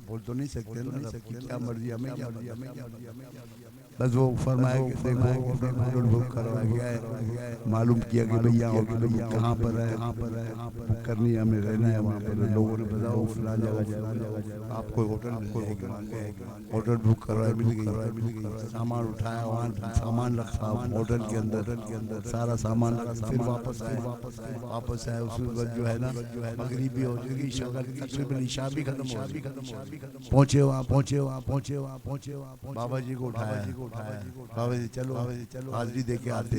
बोल तो नहीं सकते ना क्या मर्जी हमें क्या बस वो फरमाया कि देखो होटल बुक करवा गया है मालूम किया कि भैया कहाँ पर है बुक करनी है हमें रहना है वहाँ पर लोगों ने बताया वो फलां जगह आपको होटल बुक करवाया मिल गई सामान उठाया वहाँ सामान रखा होटल के अंदर सारा सामान फिर वापस आए उसके बाद जो है ना मगरिबी हो चुकी तकरीबन इशा भी खत्म पहुँचे वहाँ बाबा जी को उठाया बाबा जी चलो हाजिरी दे के आते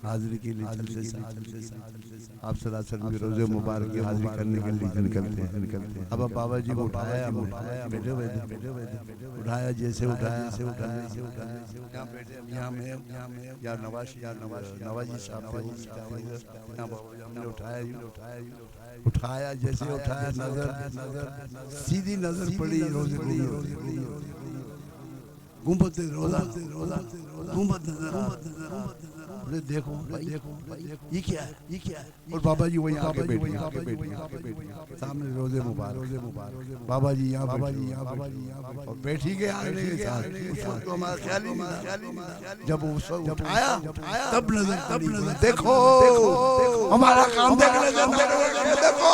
हाजिरी के लिए चलते आप सलासर में रोजे मुबारक की हाजिरी करने के लिए निकलते हैं अब बाबा जी को उठाया बैठे उठाया जैसे उठाया यहाँ नवाजी साहब उठाया जैसे उठाया नजर सीधी नजर पड़ी रोजे गुंबद रोजा गुंबद नजर बोले देखो ये क्या है और बाबा जी वहीं आके बैठे सामने रोजे मुबारक बाबा जी यहाँ और बैठी के आने के साथ तो हमारा ख्याल ही नहीं जब वो उठाया तब नजर देखो हमारा काम देखने देखो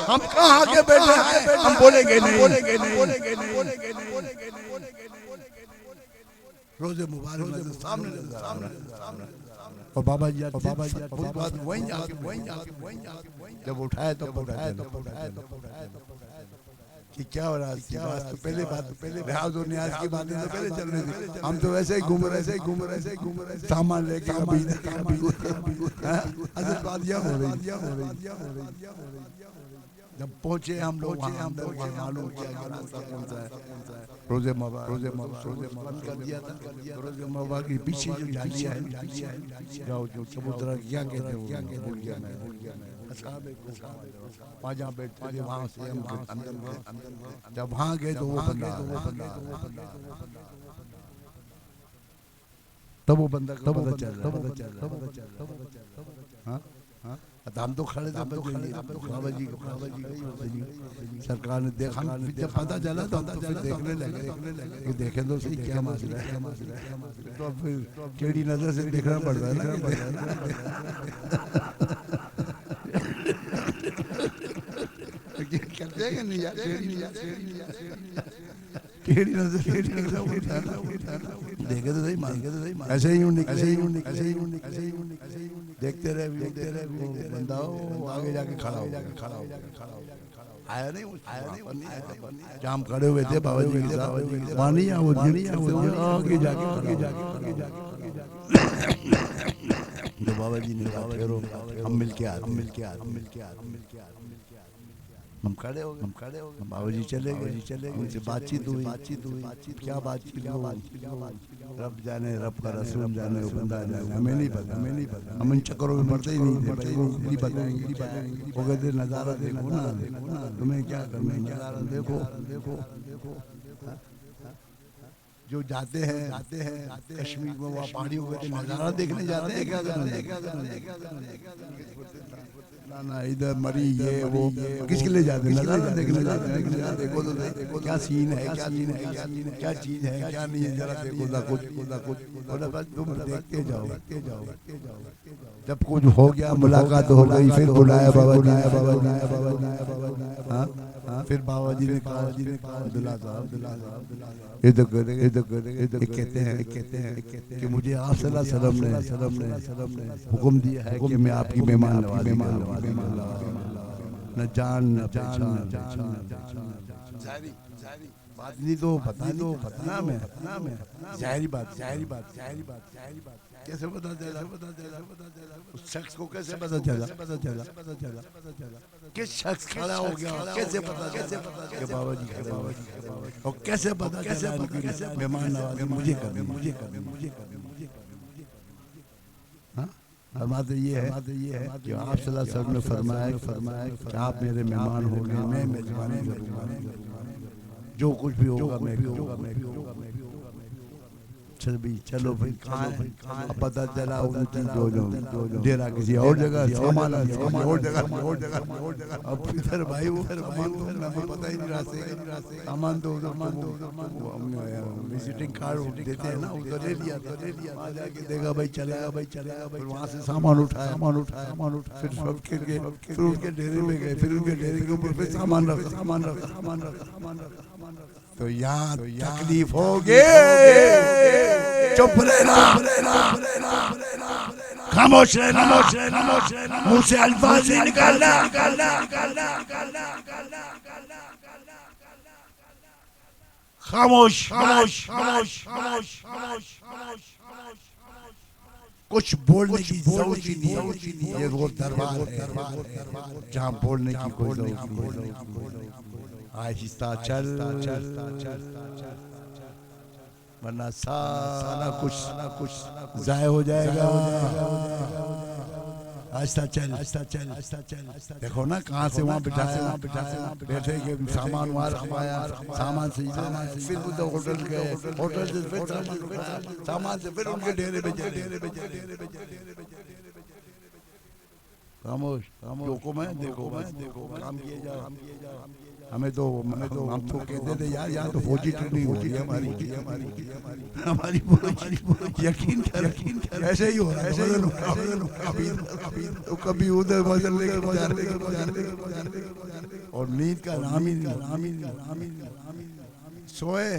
हम कहाँ आके बैठे हम बोलेंगे नहीं रोजे मुबारक सामने और बाबा जी वहीं जाके जब उठाया तो कि क्या हो रहा है तो पहले रियाज और नियाज की बातें तो पहले चल रही थी हम तो वैसे ही घूम रहे सामान लेके असल बात यह हो रही जब पहुंचे हम लोग मालूम किया रोजे कर दिया था रोजे मवा के पीछे जो जालियां है जाओ जो चबूतरा क्या कहते हैं भूल गया मैं वहाँ जहाँ बैठते थे वहाँ से हम अंदर जब वहाँ गए तो वो बंदा तब वो बंदा पता चल हाँ हम तो खड़े थे बाबा जी सरकार ने देखा जब पता चला तो फिर देखने लगे कि देखें तो सही क्या मसला है तो अब फिर टेढ़ी नजर से देखना पड़ता है ना करते हैं नहीं यार टेढ़ी नजर देखे तो सही ऐसे ही देखते रहे बंदा आगे जाके खड़ा हो आया नहीं जहाँ हम खड़े हुए थे बाबा जी के साथ वहाँ नहीं आगे जाके तो बाबा जी ने कहा हम मिल के हम खड़े हो गए बाबा जी चले गए उनसे बातचीत हुई क्या बातचीत रब जाने रब का रसूल जाने बंदा जाने हमें नहीं पता हम इन चक्करों में पड़ते ही नहीं पता वो कहते नज़ारा देखो ना तुम्हें क्या करना नज़ारा देखो जो जाते हैं कश्मीर में वहाँ पहाड़ियों पे नज़ारा देखने जाते हैं क्या ना इधर मरी ये वो किसके लिए जाते हैं नज़ारा देखने जाते हैं देखो तो क्या सीन है क्या चीज़ है क्या नहीं है जरा देखो ना कुछ तुम देखते जाओ जब कुछ हो गया मुलाकात हो गई फिर बुलाया बाबा फिर बाबा जी ने कहा अब्दुल्ला साहब कहते हैं कि मुझे आप सल्लल्लाहु अलैहि वसल्लम ने हुक्म दिया है कि मैं आपकी मेहमान न जान न बात नहीं तो पता मैं जाहिर बात कैसे पता चला उस शख्स को कैसे पता चला किस शख्स खड़ा हो गया कैसे पता कि बाबा जी खड़े हुए और कैसे पता चला मेहमान नवाजी मुझे करनी फरमाते ये है कि आप सल्लल्लाहु अलैहि वसल्लम ने फरमाया कि आप मेरे मेहमान हो गए मैं मेजबानी करूंगा जो कुछ भी होगा मैं करूंगा चलो भाई पता चला उनकी जो डेरा किसी और जगह सामान और जगह अब इधर भाई वो हमें पता ही नहीं रास्ते सामान तो विजिटिंग कार्ड देते हैं ना उधर ले लिया जाके देखा भाई चलेगा फिर वहाँ से सामान उठाया फिर सब फिर उनके डेरे में गए फिर उनके डेरे के ऊपर फिर सामान रखा तो यहाँ तकलीफ होगी चुप रहना खामोश रहना मुंह से अल्फाज नहीं निकालना खामोश कुछ बोलने की जरूरत ही नहीं ये रोज दरबार है जहाँ बोलने की कोई जरूरत नहीं आहिस्ता चल वरना सारा कुछ जाय हो जाएगा आहिस्ता चल देखो ना कहाँ से वहाँ बिठाया बैठे के सामान वहाँ रखवाया सामान से फिर उधर होटल गए होटल से फिर सामान से फिर उनके डेरे पे खामोश देखो काम किए जाओ हमें तो हम तो कहते थे यार यहाँ तो फौजी ट्रेनिंग होती है हमारी यकीन कर ऐसे ही हो रहा है कभी उधर बदल और नींद का नाम ही सोए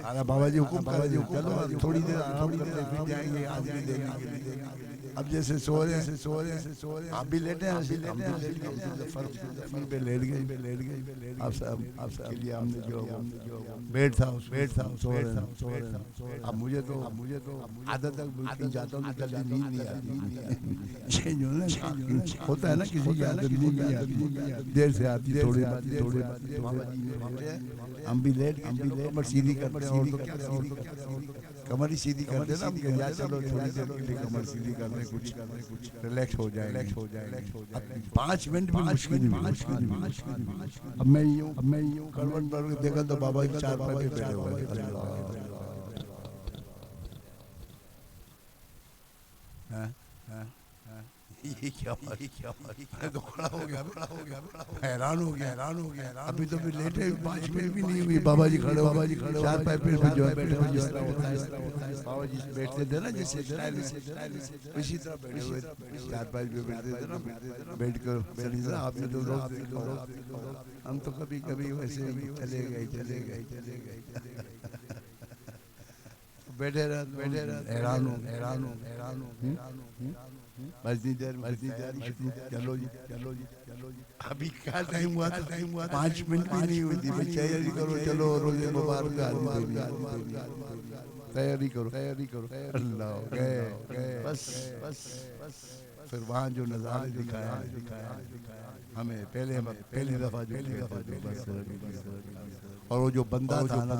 अरे बाबा जी हुकुम चलो थोड़ी देर आराम करते फिर जाएंगे आज भी देखेंगे अब जैसे सो रहे हैं आप भी लेटे हैं पे लेट गए आप सब के लिए हमने जो बेड था सो रहे हैं अब मुझे तो आदत तक जाता हूँ जल्दी नींद नहीं आती चेंज होना होता है ना किसी की आदत नींद नहीं आती देर से आती थोड़ी हम भी लेट कमर सीधी करते हैं और तो क्या कमर ही सीधी करते ना यार चलो थोड़ी देर के लिए कमर सीधी करते कुछ रिलैक्स हो जाए 5 मिनट भी मुश्किल अब मैं यूं करवट पर देखा तो बाबा जी 4 पैर पे बैठे हुए ये क्या तो खड़ा हो गया हैरान हो गया अभी तो भी लेटे 5 मिनट भी नहीं हुई बाबा जी खड़े 4 पैर पे जो है बैठे हुए बाबा जी बैठते थे ना जैसे इसी तरह बैठे हुए 4 पैर पे बैठते थे ना बैठ कर आपने तो रोज हम तो कभी वैसे चले गए बैठे हैरान हो मस्जिद चलो जी अभी क्या टाइम हुआ 5 मिनट भी नहीं हुई थी तैयारी करो चलो रोजे मुबारक तैयारी करो अल्लाह गए बस फिर वहाँ जो नज़ारा दिखाया हमें पहली दफा जो और वो जो बंदा था ना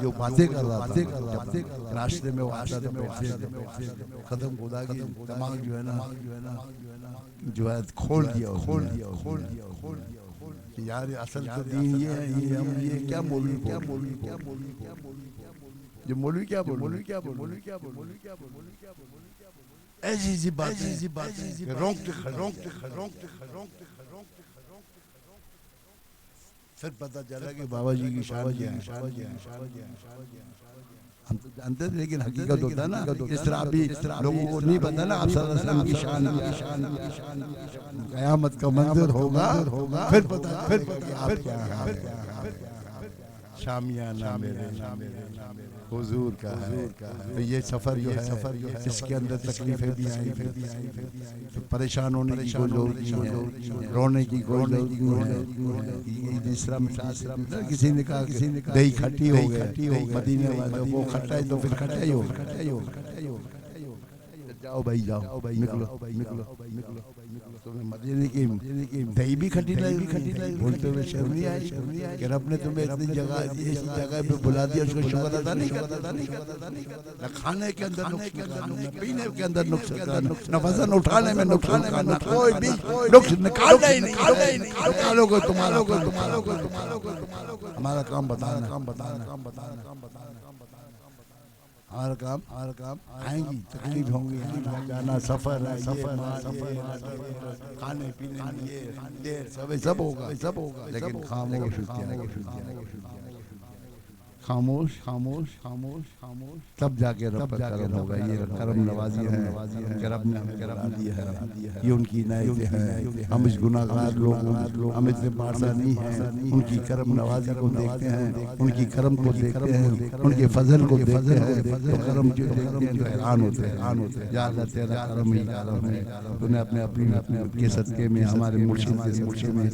जो बातें कर रहा था रास्ते में वो आता था खत्म खुदा की दिमाग जो है ना खोल दिया यार असल तो दीन ये है ये क्या मौलवी क्या बोल ऐसी बात फिर पता चला कि बाबा जी की शान क्या है हम तो जानते थे लेकिन हकीकत होता है ना इस तरह भी लोगों को नहीं पता ना आप सल्लल्लाहु अलैहि वसल्लम की शान क़यामत का मंजर होगा फिर पता आप क्या शामियाना मेरे हुजूर का है। तो ये सफर जो है इसके अंदर तकलीफें भी आई, तो परेशान होने की कोई जरूरत नहीं है, रोने की कोई जरूरत नहीं है। दूसरा किसी ने कहा दही खट्टी हो गया, मदीने वाले वो खट्टा है तो फिर खट्टा ही होगा। जाओ भाई जाओ, निकलो निकलो निकलो। तुम्हें मदीने की दही भी खट्टी लगी, बोलते हुए शर्म नहीं आई कि रब ने तुम्हें इतनी जगह ऐसी जगह पे बुला दिया, उसको शुक्र अदा नहीं करता। न खाने के अंदर नुक्स, न पीने के अंदर नुक्स, न वजन उठाने में नुक्स, कोई भी नुक्स निकालना ही नहीं। निकालोगे तुम्हारा हमारा काम बताना, हमारा काम आएंगी, तकलीफ होंगी, जाना सफर है, खाने पीने ये सब होगा, लेकिन खामोश तब जाके रब का करम होगा। ये करम नवाजी है, रब ने हमें करम दिया है, ये उनकी इनायत है। हम इस गुनाहगार लोगों, हम इतने बारसा नहीं हैं, उनकी करम नवाजी को देखते हैं, उनकी करम को देखते हैं, उनके फजल को देखते हैं, तो करम जो देखते हैं तो हैरान होते हैं। या अल्लाह तेरा करम ही करम है, तूने अपने के सदके में हमारे मुर्शिद के सदके में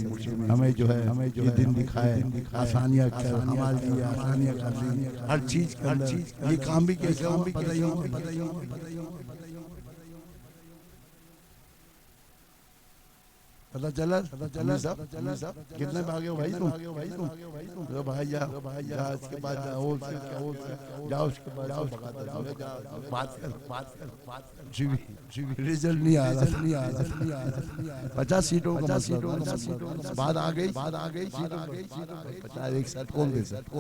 हमें जो है ये दिन दिखाए, आसानियाँ हमारे लिए आसानियाँ, हर चीज के अंदर ये काम भी कैसे हो बताइए। पता चला साहब कितने भागे हो भाई तुम? तो भाई जाओ इसके बाद जाओ उसके बाद बात कर रिजल्ट नहीं आ रहा। 50 सीटों का बाद आ गई 50 एक साथ कौन दे सकता?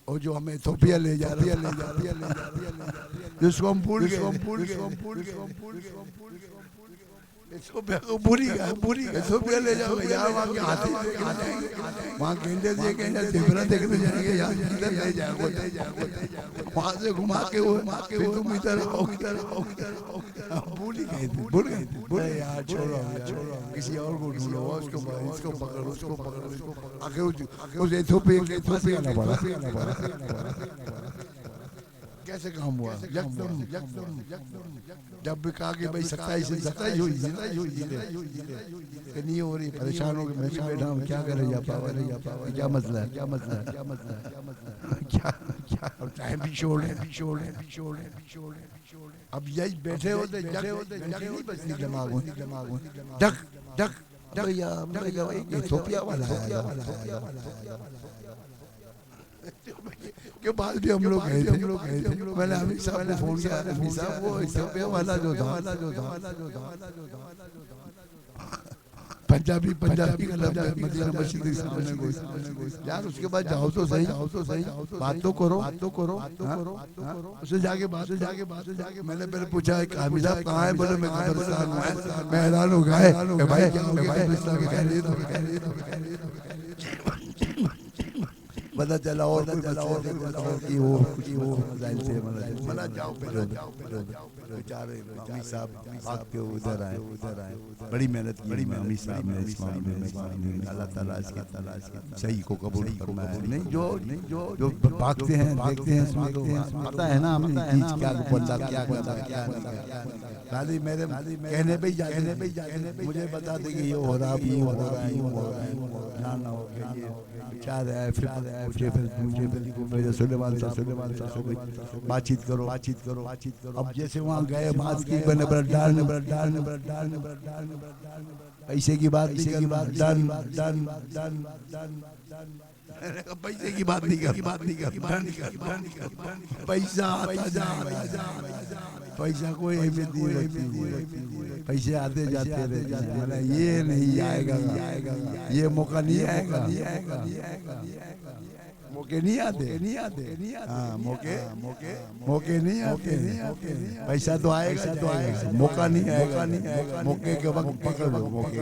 और जो हमें इथोपिया ले जा रही है, जिसको हम भूल गए, इथोपिया ले जाओगे यार, वहाँ के हाथी वहाँ गेंडे देखेंगे, जेबरा देखने जाएंगे, यहाँ इधर ले जाओगे, वहाँ से घुमा के वो तुम इधर आओ, भूल गए यार। छोड़ो किसी और को ढूंढो, इसको पकड़ो आगे उस इथोपिया ना पड़ा। कैसे काम हुआ? एकदम जब भी कहा कि भाई 27 हुई नहीं हो रही, परेशान हो गए, मैं भी बैठा हूँ, क्या करे जा पावा, क्या मसला है, क्या टाइम भी शोर है। अब यही बैठे होते नहीं बचती दिमाग में, डक इथोपिया वाला के बाद भी हम लोग गए थे। मैंने अमित साहब को फोन किया, अमित साहब वो इथोपिया वाला जो था पंजाबी का लफ्ज़ मदीना मस्जिद के सामने यार, उसके बाद जाओ तो सही, बात तो करो। उससे जाके बात मैंने पहले पूछा अमित साहब कहाँ है? बोले मैं कब्रिस्तान में। मैं हैरान हो गया भाई क्या हो गया कब्रिस्तान में? पता चला और कि वो मना जाओ बेचारे अमीर साहब भाग के उधर आए। बड़ी मेहनत की अमीर साहब ने इस मामले में। अल्लाह ताला इसकी सही को कबूल फरमाए। नहीं जो भागते हैं देखते हैं पता है ना हमें क्या बंदा क्या करता है, क्या खाली मेरे कहने पे मुझे बता दे कि ये हो रहा है, ना हो चाह रहा है, फिर मुझे सुलेमान साहब बातचीत करो। अब जैसे वहाँ गए बात की, बने डाल पैसे की बात पैसे की बात नहीं कर पैसा पैसा कोई अहमियत नहीं रखती, पैसे आते जाते रहते हैं। ये नहीं आएगा, ये मौका नहीं आएगा, मौके नहीं आते, हाँ मौके नहीं आते। पैसा तो आएगा, मौका नहीं आएगा। मौके के वक्त पकड़ लो, मौके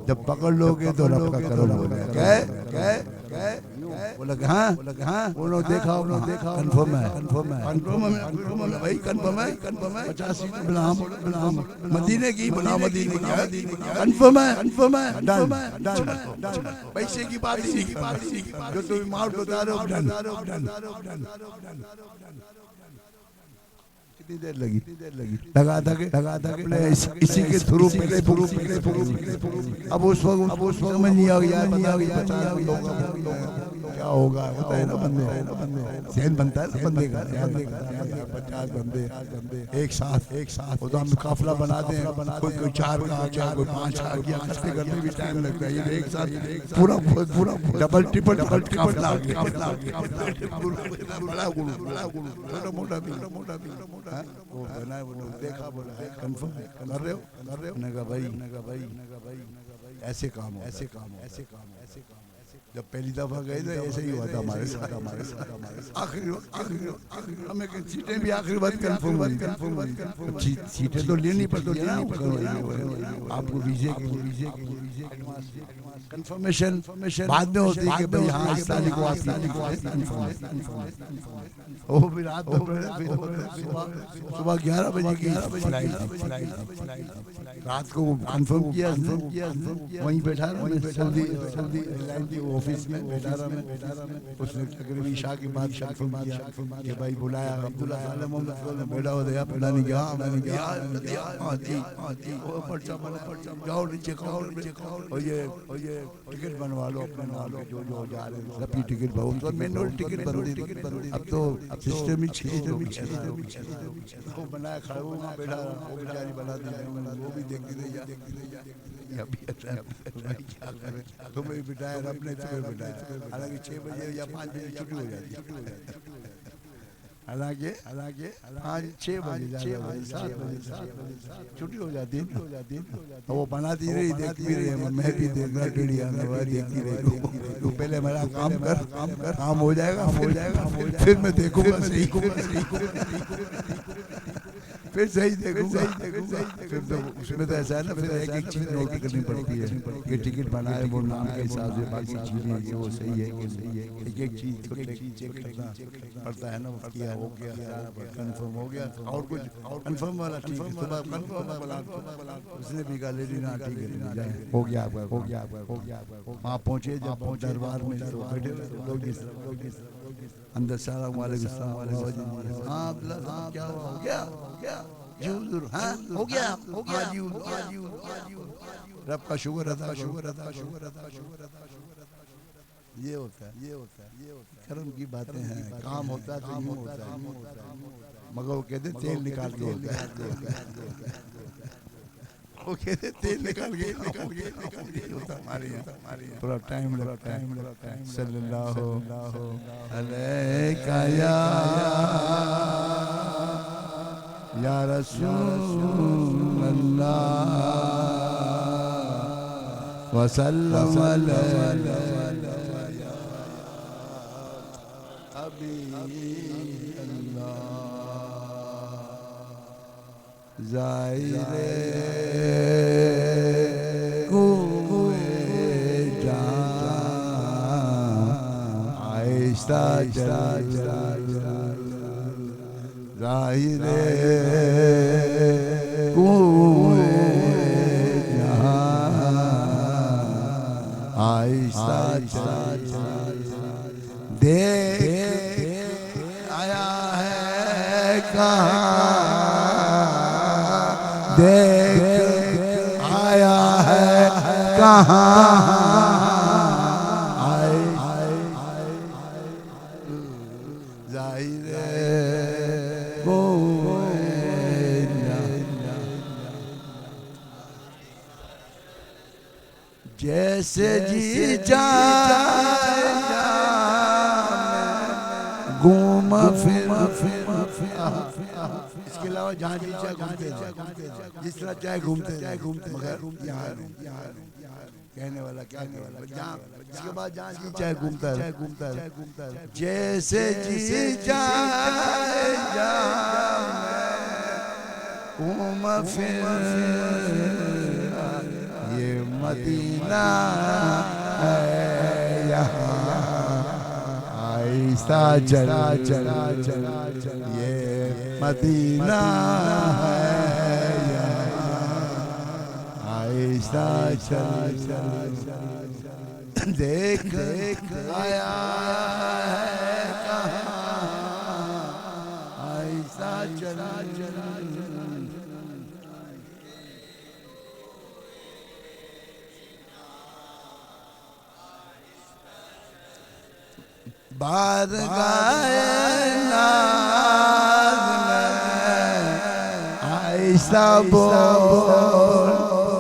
जब पकड़ लोगे तो रब का करम हो जाएगा। बोला कि हाँ उन्होंने देखा कंफर्म है भाई कंफर्म है 50 सीट बुला मदीने की कंफर्म है डन पैसे की बात ही नहीं जो तुम अमाउंट बता रहे हो डन कितनी देर लगी लगा था कि इसी के थ्रू अब उस वक्त समझ नहीं आ गया क्या होगा होता है ना बंदे ज़हन बनता है बंदे का 50 बंदे एक साथ वो तो हम काफिला बनाते हैं कोई 4 का आ गया कोई 5 आ गया इकट्ठे करने भी टाइम लगता है ये एक साथ पूरा डबल ट्रिपल काफिला आ गया बड़ा मोटा वो बना वो देखा बोला कंफर्म कर रहे हो नगा भाई ऐसे काम जब पहली दफा गए तो ऐसे ही हुआ था हमारे साथ आखिरी हमें सीटें भी आखिरी बात कंफर्म सीटें तो लेनी पड़ती आपको वीजे कंफर्मेशन बाद में होती है कि भाई हाँ इस तारीख को आती वो भी रात सुबह 11 बजे की फ्लाइट रात को कंफर्म किया वहीं बैठा सऊदी एयरलाइन की ऑफिस में बैठा रहा मैं उसने तकरीबन ईशा के बाद कंफर्म किया कि भाई बुलाया अब्दुल्ला साले मोहम्मद ने बैठा हुआ पता नहीं क्या जाओ नीचे और ये टिकट बनवा लो अपने जो जा रहे हैं सभी टिकट बहुत मैनुअल टिकट अब तो सिस्टम ही वो बनाया खड़ा हुआ बैठा वो बेचारी बना दी वो भी देखते रह तुम्हें बिठाया रब ने तुम्हें बिठाया हालांकि 6 बजे या 5 बजे छुट्टी हो जाती है हालांकि 5-6 बजे 7 बजे छुट्टी हो जाती है वो बनाती रही देखती रही मैं भी देख रहा टेढ़िया देखती रही तो पहले मेरा काम कर काम हो जाएगा फिर मैं देखूंगा सही फिर सही देखूंगा फिर तो उसमें तो ऐसा है ना फिर एक चीज नोट करनी पड़ती है कि टिकट बनाए वो नाम के हिसाब से बाकी चीजें कि वो सही है एक चीज चेक करना पड़ता है ना वो किया हो गया कंफर्म हो गया और कुछ कंफर्म वाला ठीक है सुबह कंफर्म वाला उसने भी कहा लेडी ना ठीक है हो गया वहाँ पहुँचे जब दरबार में तो बैठे लोग अंदर सारा वालेकुम हाँ क्या हो गया हो गया रब का शुक्र अदा ये होता है कर्म की बातें हैं काम होता है तो यूं होता है मगर वो कहते तेल निकाल के होता है वो कहते तेल निकाल के होता हमारे यहाँ थोड़ा टाइम लगता है सल्लल्लाहु अलैहि या रसूल अल्लाह वसल्लम ज़ाहिरे आहिस्ता ज़ाहिरे आहिस्ता देख आया है कहाँ देख आया है कहाँ जैसे जी जाए घूम फिर इसके अलावा जहाँ जी चाहे घूमते जिस तरह चाहे घूमते मगर यहाँ कहने वाला क्या जहाँ इसके बाद जहाँ जी चाहे घूमता है जैसे जी जाए घूम फिर ये मदीना है यहाँ आहिस्ता चला चला चला ये मदीना है आहिस्ता चला चला देख आया है कहाँ आहिस्ता चला चला बारगाह नाज़ में आहिस्ता बोल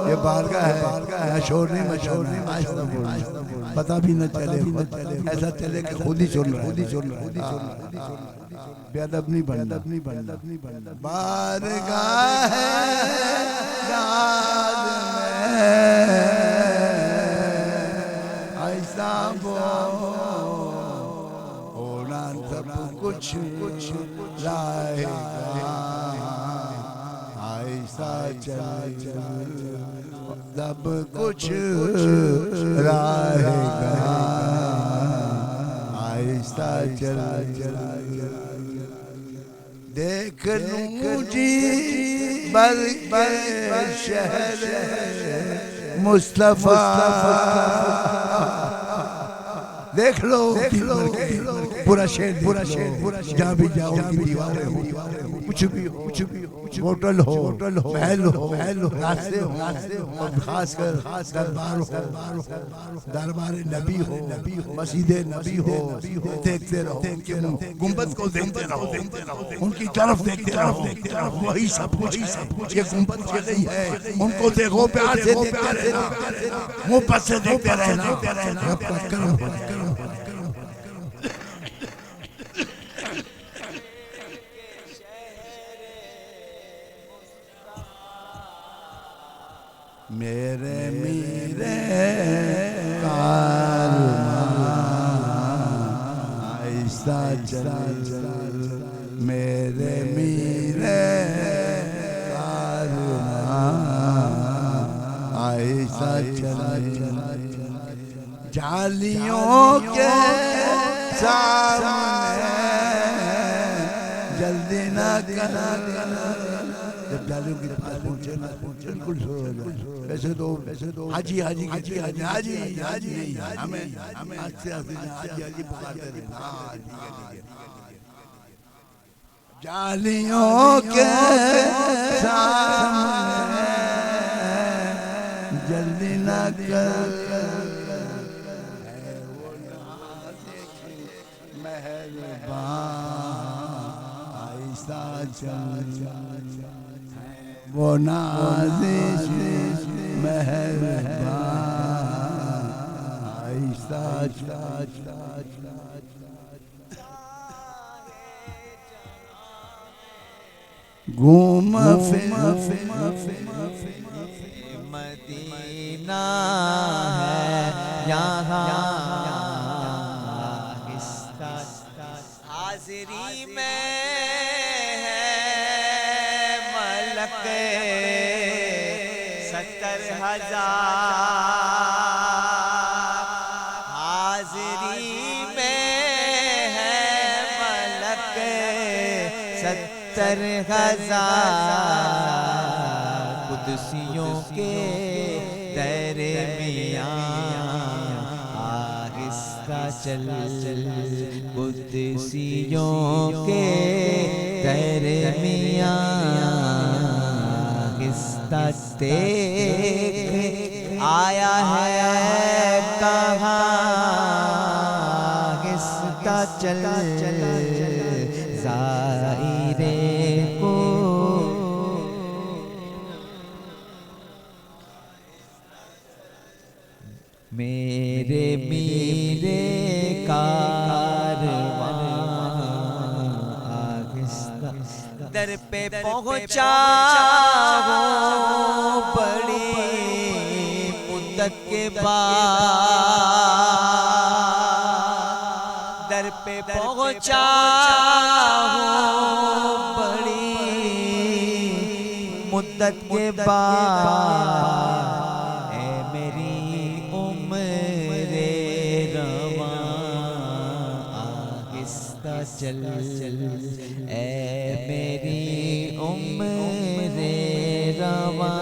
ये बारगाह है शोर नहीं मचाना आहिस्ता बोल पता भी न चले ऐसा चले कि खुद ही सुन रहा बेअदब नहीं बनना बारगाह नाज़ में आहिस्ता बोल सब कुछ रहेगा आहिस्ता चल सब कुछ रहेगा आहिस्ता चल देख लूं जी बल्कि शहर मुस्तफा देख लो पूरा शहर जहाँ भी जाओ उनकी दीवारें हो कुछ भी हो होटल हो महल हो रास्ते हो और खासकर दरबार नबी हो मस्जिद नबी हो देखते रहो गुंबद को देखते रहो उनकी तरफ देखते रहो वही सब कुछ ये गुंबद क्या नहीं है उनको देखो प्यार से देखते रहना मुहब्बत से देखते रहना मेरे मीरे आहिस्ता चला मेरे मीरे आहिस्ता चला जालियों के सामने जल्दी ना करना जब जालियों के पास पहुंचे बिल्कुल वैसे तो हाजी हमें हाजी पुकारते थे जालियों के सामने जल्दी ना कर आहिस्ता चल वो नाज़िश मेहरबान आहिस्ता घूम फिर मदीना है यहाँ हाजिरी में है मलक 70,000 हाजिरी में है मलक 70,000 कुदसियों के दरमियां आहिस्ता चल कुदसियों के दरमियां आहिस्ता देख आया है कहाँ आहिस्ता चल ज़ाहिरे को मेरे मीरे कारवां आहिस्ता दर पे पहुँचा वो बड़ी मुद्दत के बाद दर पे पहुँचा वो बड़ी मुद्दत के बाद चल ए मेरी उम्र रवा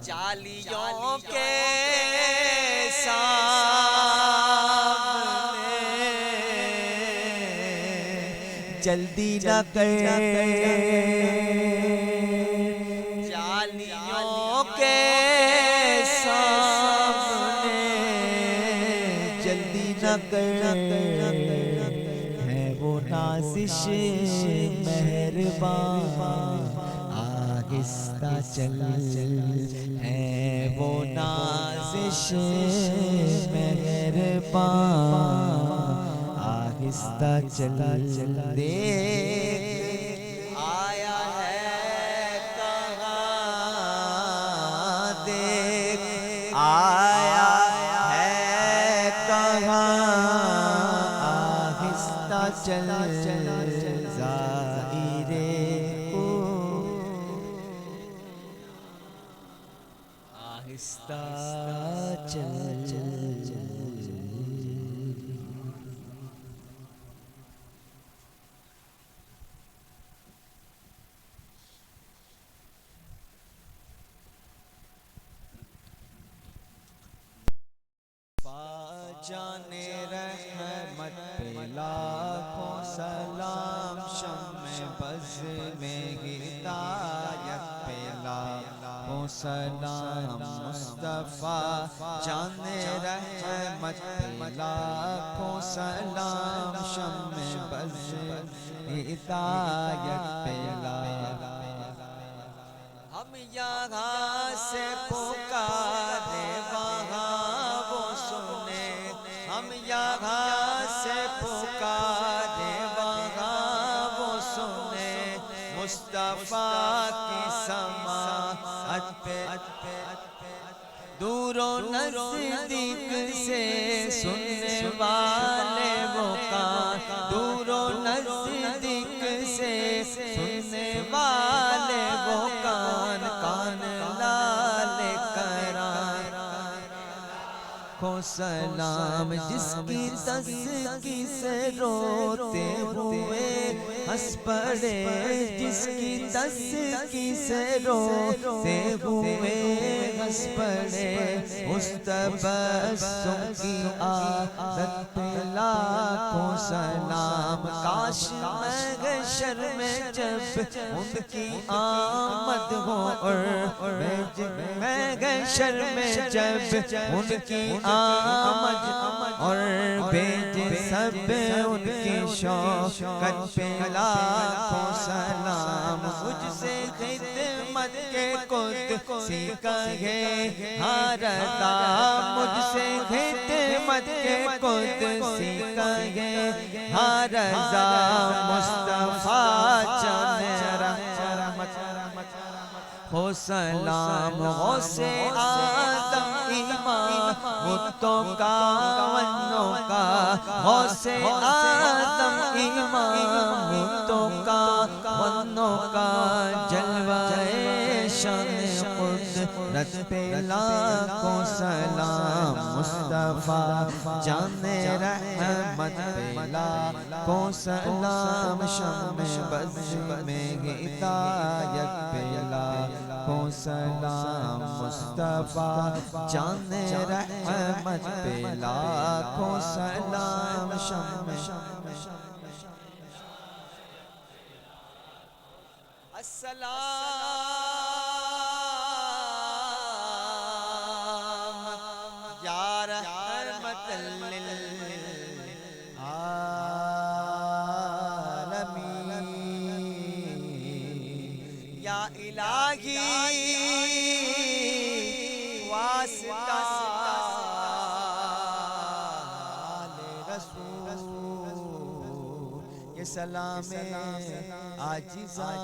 जालियों के जल्दी न कर जालियों के सामने जल्दी न कर है वो नाज़िश मेहरबान आहिस्ता चल है वो नाज़िश मेहरबान आहिस्ता चल देख आया है कहाँ देख आया है कहाँ आहिस्ता चल ज़ाहिरे को आहिस्ता चल जाने रहमत पे लाखों सलाम शम्मे बज़ में हिदायत पे लाखों सलाम मुस्तफ़ा जाने रहमत पे लाखों सलाम शम्मे बज़ हिदायत पे हम यहाँ से पुकारे वहाँ वो सुने हम यहाँ से पुकारे वहाँ वो सुने मुस्तफ़ा की समाअत पे दूरों नज़दीक से सुनने वाले वो कान दूरों नज़दीक से सुनने वाले वो कान कान लाले करान को सलाम जिसकी तस्की से रोते हुए हंस पड़े जिसकी तस्की से रोते हुए हंस पड़े उस तबस्सुम की आदत पे लाखों सलाम काश महशर में जब उनकी आमद हो और महशर में जब उनकी आमद और बेज सब उनकी शौकत पे लाखों सलाम मुझसे खिदमत के कुदसी कहे हारदा मुझसे खिदमत के कुदसी कहे हारदा मुस्तफ़ा जाने रहमत हो सलाम हो से आदम इमाम मुत्तों का वन्नों का हो से आदम इमाम मुत्तों का वन्नों का जलवाए शान कुदरत पे लाखों सलाम मुस्तफ़ा जाने रहमत पे लाखों सलाम शम्मे बज़ में हिदायत पे लाखों सलाम मुस्तफ़ा जाने रहमत पे लाखों सलाम शम्मे अस्सलाम या रहमतल लिल आलमीन या इलाही वास्ता रसूल ये सलाम आजिज़ान